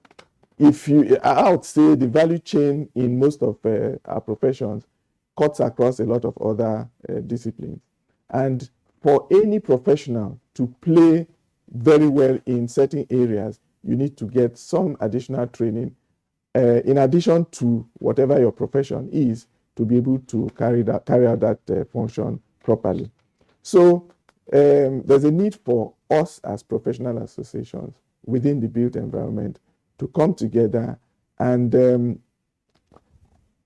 would say the value chain in most of our professions cuts across a lot of other disciplines. And for any professional to play very well in certain areas, you need to get some additional training in addition to whatever your profession is, to be able to carry out that function properly. So there's a need for us as professional associations within the built environment to come together and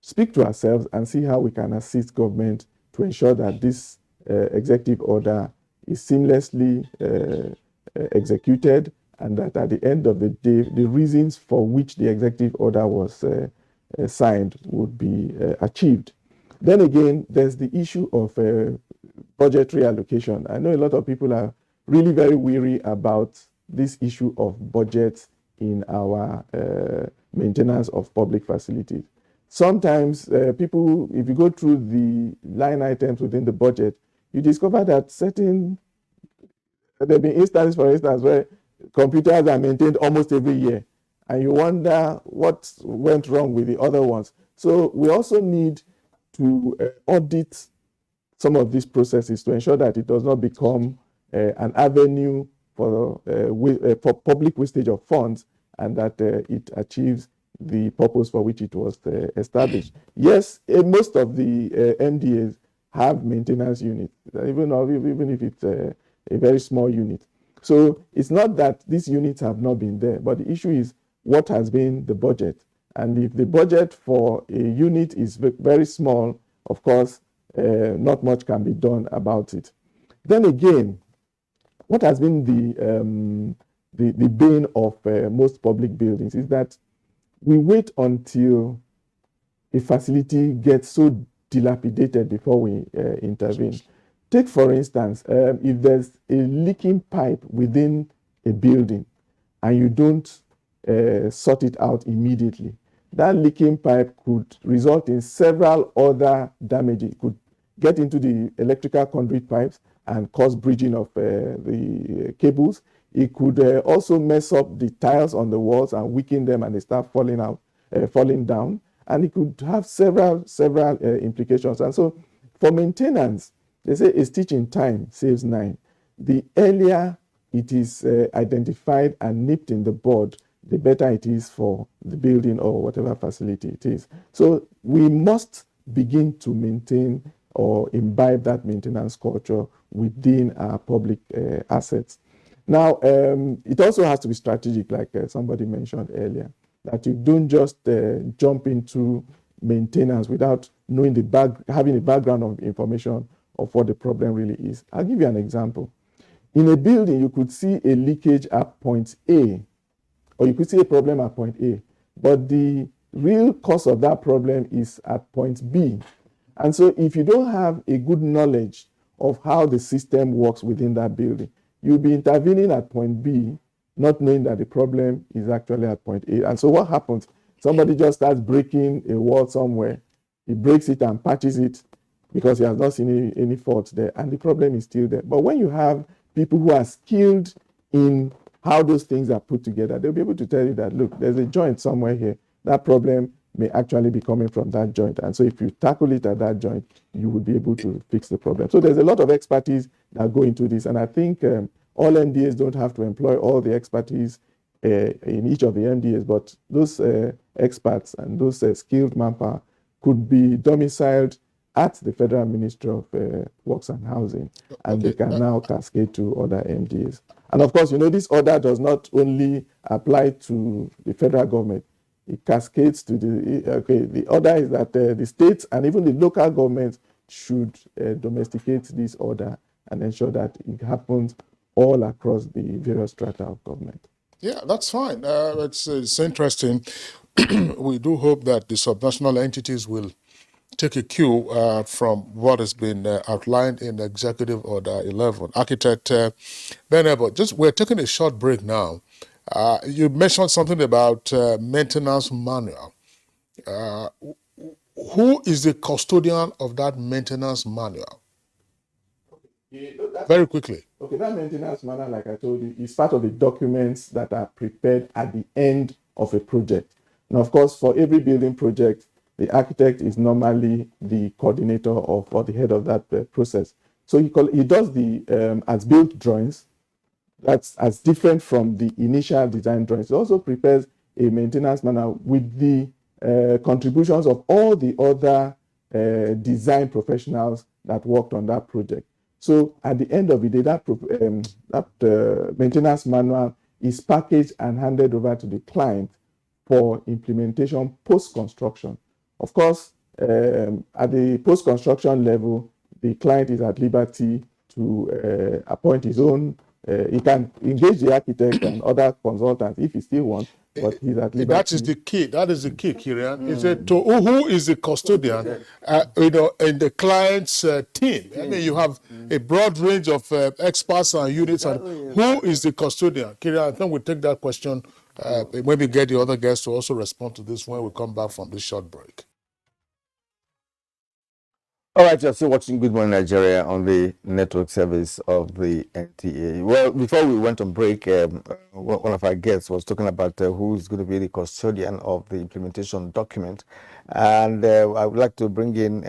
speak to ourselves and see how we can assist government to ensure that this executive order is seamlessly executed, and that at the end of the day, the reasons for which the executive order was signed would be achieved. Then again, there's the issue of budgetary allocation. I know a lot of people are really very weary about this issue of budget in our maintenance of public facilities. Sometimes people, if you go through the line items within the budget, you discover that there have been instances, for instance, where computers are maintained almost every year, and you wonder what went wrong with the other ones. So we also need to audit some of these processes to ensure that it does not become an avenue for public wastage of funds, and that it achieves the purpose for which it was established. Yes, most of the MDAs have maintenance units, even if it's a very small unit. So it's not that these units have not been there, but the issue is what has been the budget. And if the budget for a unit is very small, of course, not much can be done about it. Then again, what has been the bane of most public buildings is that we wait until a facility gets so dilapidated before we intervene. Take, for instance, if there's a leaking pipe within a building and you don't sort it out immediately, that leaking pipe could result in several other damages. It could get into the electrical conduit pipes and cause bridging of the cables. It could also mess up the tiles on the walls and weaken them, and they start falling down. And it could have several implications. And so for maintenance, they say a stitch in time saves 9. The earlier it is identified and nipped in the bud, the better it is for the building or whatever facility it is. So we must begin to maintain or imbibe that maintenance culture within our public assets. Now, it also has to be strategic, like somebody mentioned earlier, that you don't just jump into maintenance without knowing having a background of information of what the problem really is. I'll give you an example. In a building, you could see a leakage at point A, or you could see a problem at point A, but the real cause of that problem is at point B. And so if you don't have a good knowledge of how the system works within that building, you'll be intervening at point B, not knowing that the problem is actually at point A. And so what happens? Somebody just starts breaking a wall somewhere. He breaks it and patches it because he has not seen any faults there, and the problem is still there. But when you have people who are skilled in how those things are put together, they'll be able to tell you that, look, there's a joint somewhere here. That problem may actually be coming from that joint. And so if you tackle it at that joint, you will be able to fix the problem. So there's a lot of expertise that go into this. And I think all MDAs don't have to employ all the expertise in each of the MDAs, but those experts and those skilled manpower could be domiciled at the Federal Ministry of Works and Housing, and they can now cascade to other MDAs. And of course, this order does not only apply to the federal government, it cascades to the order is that the states and even the local governments should domesticate this order and ensure that it happens all across the various strata of government. Yeah, that's fine. It's interesting. We do hope that the subnational entities will take a cue from what has been outlined in Executive Order 11. Architect Ben, we're taking a short break now. You mentioned something about maintenance manual. Who is the custodian of that maintenance manual? Very quickly. Okay, that maintenance manual, like I told you, is part of the documents that are prepared at the end of a project. Now, of course, for every building project, the architect is normally the coordinator or the head of that process. So he does the as-built drawings. That's as different from the initial design drawings. He also prepares a maintenance manual with the contributions of all the other design professionals that worked on that project. So at the end of the day, that maintenance manual is packaged and handed over to the client for implementation post-construction. Of course, at the post-construction level, the client is at liberty to appoint his own. He can engage the architect and other consultants if he still wants, but he's at liberty. That is the key. That is the key, Kirian. Is it who is the custodian? In the client's team. I mean, you have a broad range of experts and units. And who is the custodian? Kirian, I think we'll take that question. Maybe get the other guests to also respond to this when we come back from this short break. All right, you're still watching Good Morning Nigeria on the network service of the NTA. Well, before we went on break, one of our guests was talking about who is going to be the custodian of the implementation document. And I would like to bring in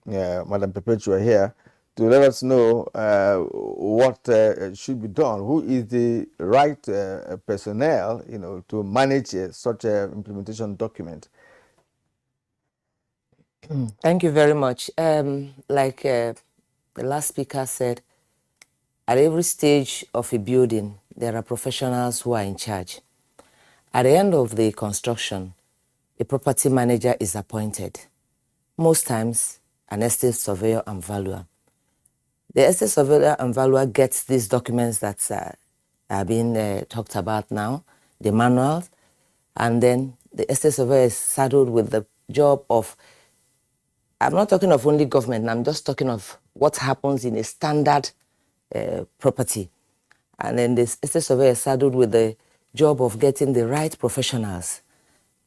Madam Perpetua here to let us know what should be done. Who is the right personnel, to manage such an implementation document? Thank you very much. Like the last speaker said, At every stage of a building, there are professionals who are in charge. At the end of the construction, a property manager is appointed. Most times, an estate surveyor and valuer. The estate surveyor and valuer gets these documents that are being talked about now, the manuals, and then the estate surveyor is saddled with the job of, I'm not talking of only government, I'm just talking of what happens in a standard property. And then this estate surveyor is saddled with the job of getting the right professionals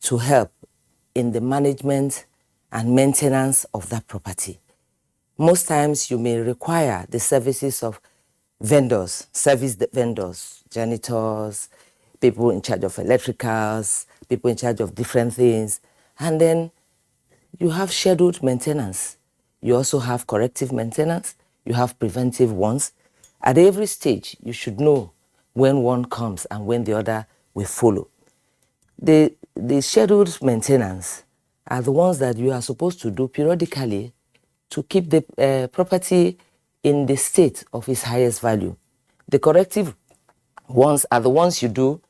to help in the management and maintenance of that property. Most times you may require the services of vendors, vendors, janitors, people in charge of electricals, people in charge of different things. And then you have scheduled maintenance. You also have corrective maintenance. You have preventive ones. At every stage, you should know when one comes and when the other will follow. The scheduled maintenance are the ones that you are supposed to do periodically to keep the property in the state of its highest value. The corrective ones are the ones you do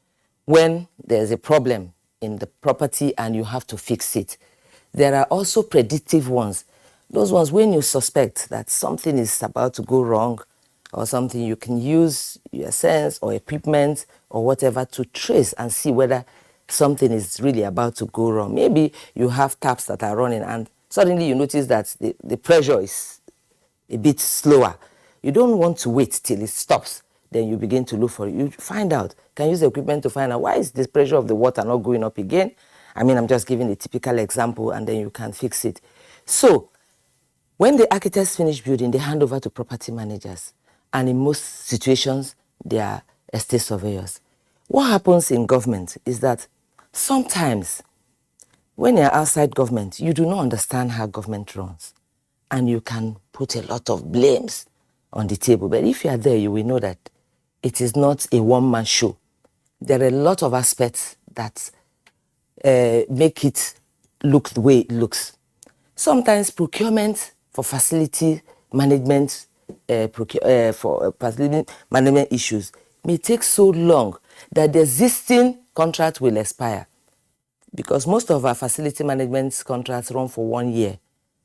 when there's a problem in the property and you have to fix it. There are also predictive ones. Those ones when you suspect that something is about to go wrong or something, you can use your sense or equipment or whatever to trace and see whether something is really about to go wrong. Maybe you have taps that are running and suddenly you notice that the pressure is a bit slower. You don't want to wait till it stops. Then you begin to look for it. You find out, can use the equipment to find out why is the pressure of the water not going up again? I mean, I'm just giving a typical example and then you can fix it. So, when the architects finish building, they hand over to property managers. And in most situations, they are estate surveyors. What happens in government is that sometimes when you're outside government, you do not understand how government runs. And you can put a lot of blames on the table. But if you are there, you will know that it is not a one-man show. There are a lot of aspects that make it look the way it looks. Sometimes procurement for facility management, for facility management issues may take so long that the existing contract will expire. Because most of our facility management contracts run for 1 year.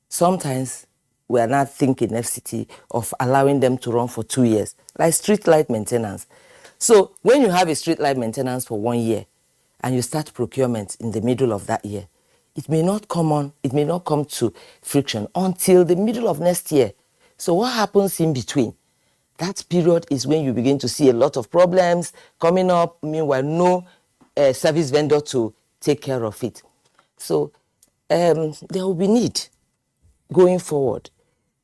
Sometimes we are not thinking FCT of allowing them to run for 2 years, like street light maintenance. So when you have a street light maintenance for 1 year and you start procurement in the middle of that year, it may not come to friction until the middle of next year. So what happens in between? That period is when you begin to see a lot of problems coming up, meanwhile no service vendor to take care of it. So there will be need going forward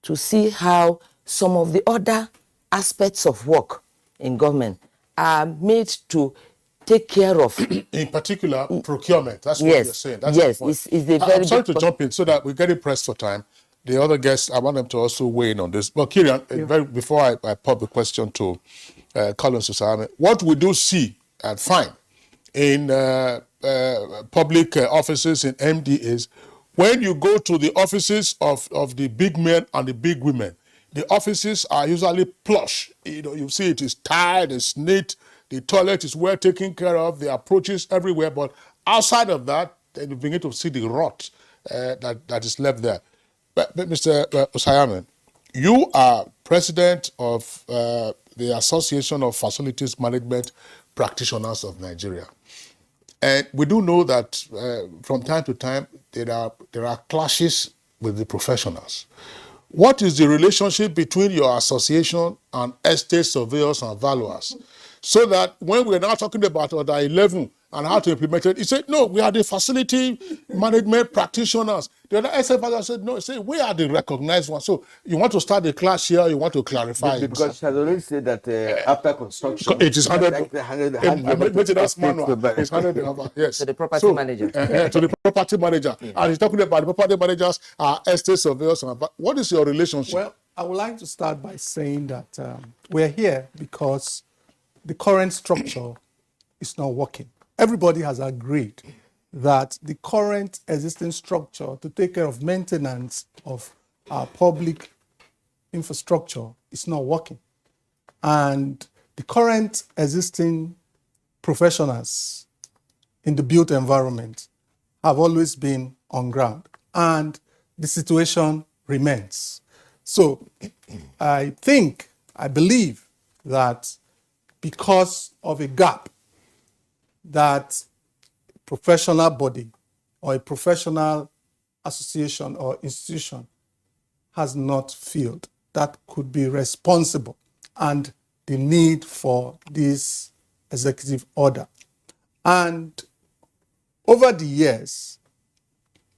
to see how some of the other aspects of work in government are made to take care of. In particular, procurement. That's what Yes, you're saying. That's yes, the point. it's a very I'm sorry big to jump in so that we're getting pressed for time. The other guests, I want them to also weigh in on this. But Kirian, before I pop the question to Colin Susame, what we do see and find in public offices in MD is when you go to the offices of the big men and the big women, the offices are usually plush. You see it is tied, it's neat, the toilet is well taken care of, the approaches everywhere. But outside of that, then you begin to see the rot that is left there. But Mr. Osayame, you are president of the Association of Facilities Management Practitioners of Nigeria. And we do know that from time to time, there are clashes with the professionals. What is the relationship between your association and estate surveyors and valuers? So that when we're now talking about Order 11 and how to implement it, he said, no, we are the facility management practitioners. The other estate valuer said, no, say we are the recognized ones. So you want to start the clash here, you want to clarify. Because she has already said that after construction, it is 100. Maintenance manual. It's 100. Yes. To the property manager. To the property manager. Yeah. And he's talking about the property managers, estate surveyors. What is your relationship? Well, I would like to start by saying that we're here because the current structure is not working. Everybody has agreed that the current existing structure to take care of maintenance of our public infrastructure is not working. And the current existing professionals in the built environment have always been on ground, and the situation remains. So I believe that because of a gap that a professional body or a professional association or institution has not filled, that could be responsible, and the need for this executive order. And over the years,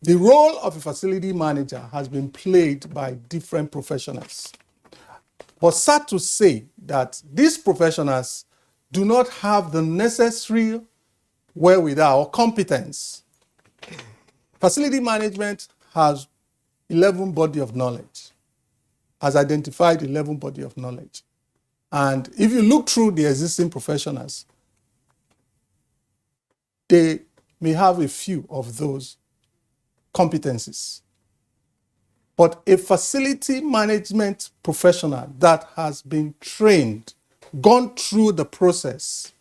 the role of a facility manager has been played by different professionals. But sad to say that these professionals do not have the necessary wherewithal or competence. Facility management has 11 body of knowledge, has identified 11 body of knowledge. And if you look through the existing professionals, they may have a few of those competencies. But a facility management professional that has been trained, gone through the process,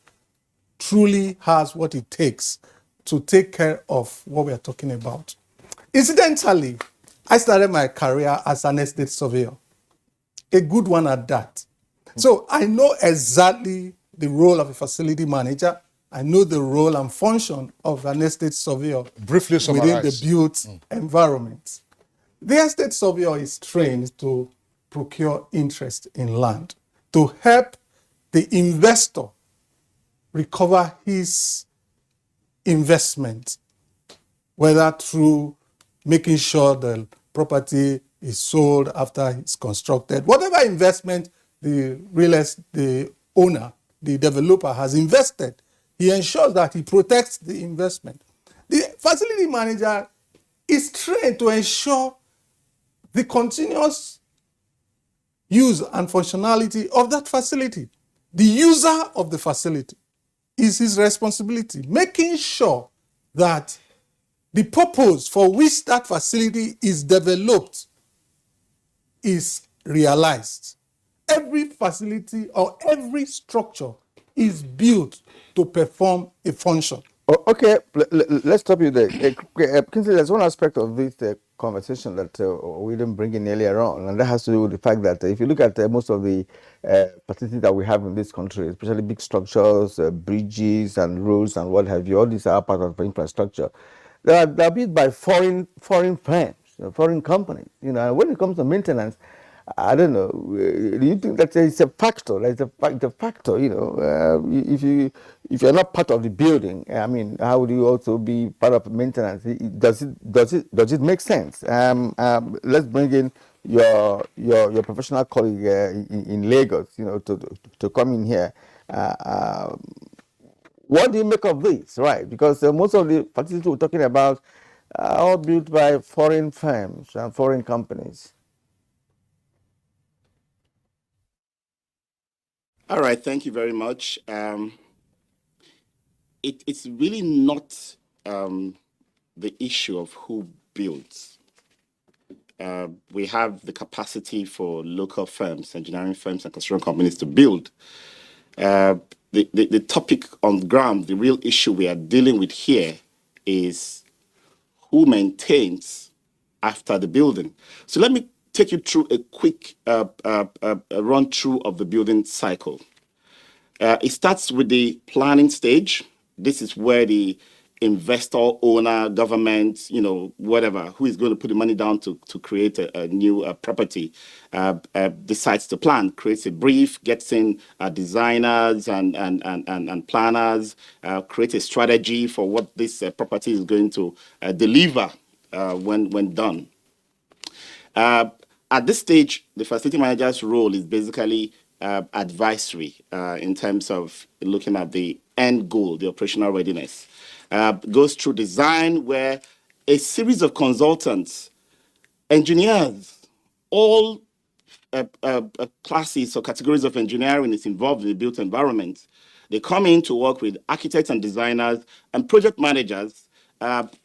truly has what it takes to take care of what we are talking about. Incidentally, I started my career as an estate surveyor, a good one at that. So I know exactly the role of a facility manager. I know the role and function of an estate surveyor Briefly within the summarize. built environment. The estate surveyor is trained to procure interest in land, to help the investor recover his investment, whether through making sure the property is sold after it's constructed. Whatever investment the owner, the developer has invested, he ensures that he protects the investment. The facility manager is trained to ensure the continuous use and functionality of that facility. The user of the facility is his responsibility, making sure that the purpose for which that facility is developed is realized. Every facility or every structure is built to perform a function. Okay, let's stop you there. Kingsley, there's one aspect of this conversation that we didn't bring in earlier on, and that has to do with the fact that if you look at most of the facilities that we have in this country, especially big structures, bridges and roads and what have you, all these are part of infrastructure. They're built by foreign firms, foreign companies. You know, and when it comes to maintenance, I don't know. Do you think that it's a factor? It's a factor. You know, if you're not part of the building, I mean, how would you also be part of maintenance? Does it make sense? Let's bring in your professional colleague in Lagos. You know, to come in here. What do you make of this? Right, because most of the facilities we're talking about are all built by foreign firms and foreign companies. All right, thank you very much. It's really not the issue of who builds. We have the capacity for local firms, engineering firms, and construction companies to build. The topic on the ground, the real issue we are dealing with here is who maintains after the building. So let me take you through a quick run through of the building cycle. It starts with the planning stage. This is where the investor, owner, government, you know, whatever, who is going to put the money down to create a new property, decides to plan, creates a brief, gets in designers and planners, creates a strategy for what this property is going to deliver when done. At this stage, the facility manager's role is basically advisory in terms of looking at the end goal, the operational readiness. Goes through design, where a series of consultants, engineers, all classes or categories of engineering is involved in the built environment. They come in to work with architects and designers and project managers,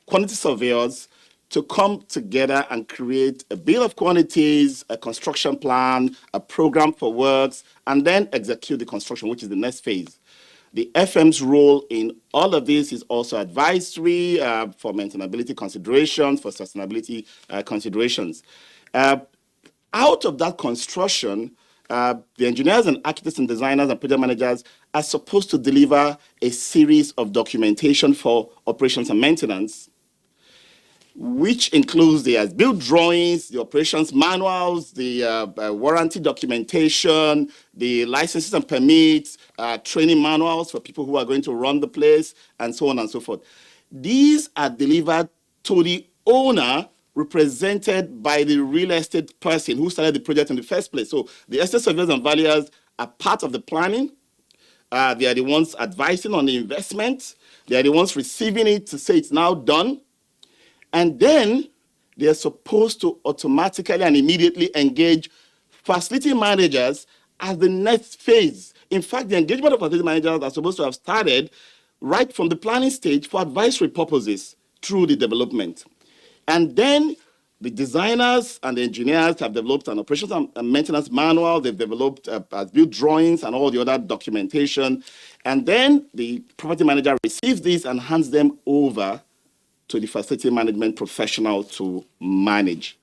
quantity surveyors, to come together and create a bill of quantities, a construction plan, a program for works, and then execute the construction, which is the next phase. The FM's role in all of this is also advisory for maintainability considerations, for sustainability considerations. Out of that construction, the engineers and architects and designers and project managers are supposed to deliver a series of documentation for operations and maintenance, which includes the as-built drawings, the operations manuals, the warranty documentation, the licenses and permits, training manuals for people who are going to run the place, and so on and so forth. These are delivered to the owner, represented by the real estate person who started the project in the first place. So the estate surveyors and valuers are part of the planning. They are the ones advising on the investment. They are the ones receiving it to say it's now done. And then they're supposed to automatically and immediately engage facility managers as the next phase. In fact, the engagement of facility managers are supposed to have started right from the planning stage for advisory purposes through the development. And then the designers and the engineers have developed an operations and maintenance manual. They've developed as-built drawings and all the other documentation. And then the property manager receives these and hands them over to the facility management professional to manage.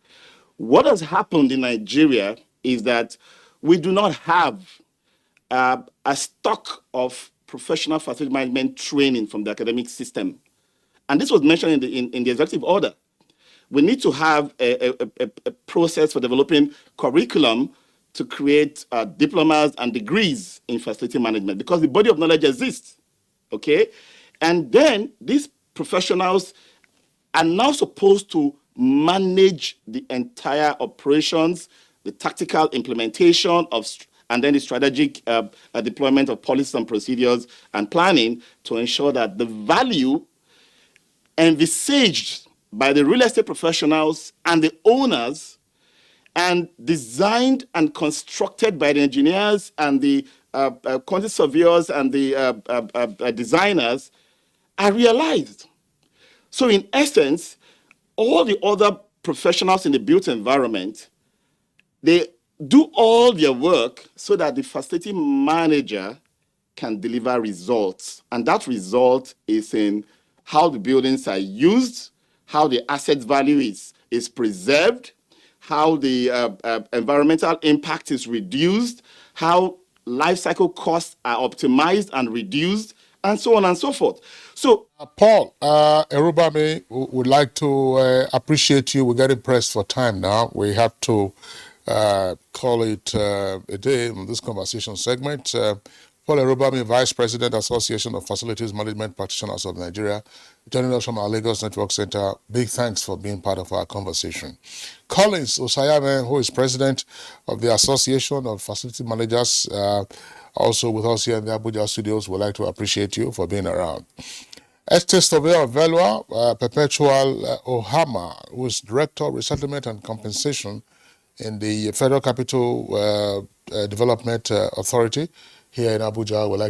What has happened in Nigeria is that we do not have a stock of professional facility management training from the academic system. And this was mentioned in the executive order. We need to have a process for developing curriculum to create diplomas and degrees in facility management, because the body of knowledge exists, okay? And then these professionals are now supposed to manage the entire operations, the tactical implementation of, and then the strategic deployment of policies and procedures and planning to ensure that the value envisaged by the real estate professionals and the owners and designed and constructed by the engineers and the quantity surveyors and the designers are realized. So in essence, all the other professionals in the built environment, they do all their work so that the facility manager can deliver results. And that result is in how the buildings are used, how the asset value is preserved, how the environmental impact is reduced, how life cycle costs are optimized and reduced, and so on and so forth. So, Paul, Erubami would like to appreciate you. We're getting pressed for time now. We have to call it a day in this conversation segment. Paul Erubami, Vice President, Association of Facilities Management Practitioners of Nigeria, joining us from our Lagos Network Center. Big thanks for being part of our conversation. Collins Osayame, who is President of the Association of Facility Managers, also with us here in the Abuja studios, would like to appreciate you for being around. Estate Surveyor of Velua, Perpetual Ohama, who is Director of Resettlement and Compensation in the Federal Capital Development Authority here in Abuja, would like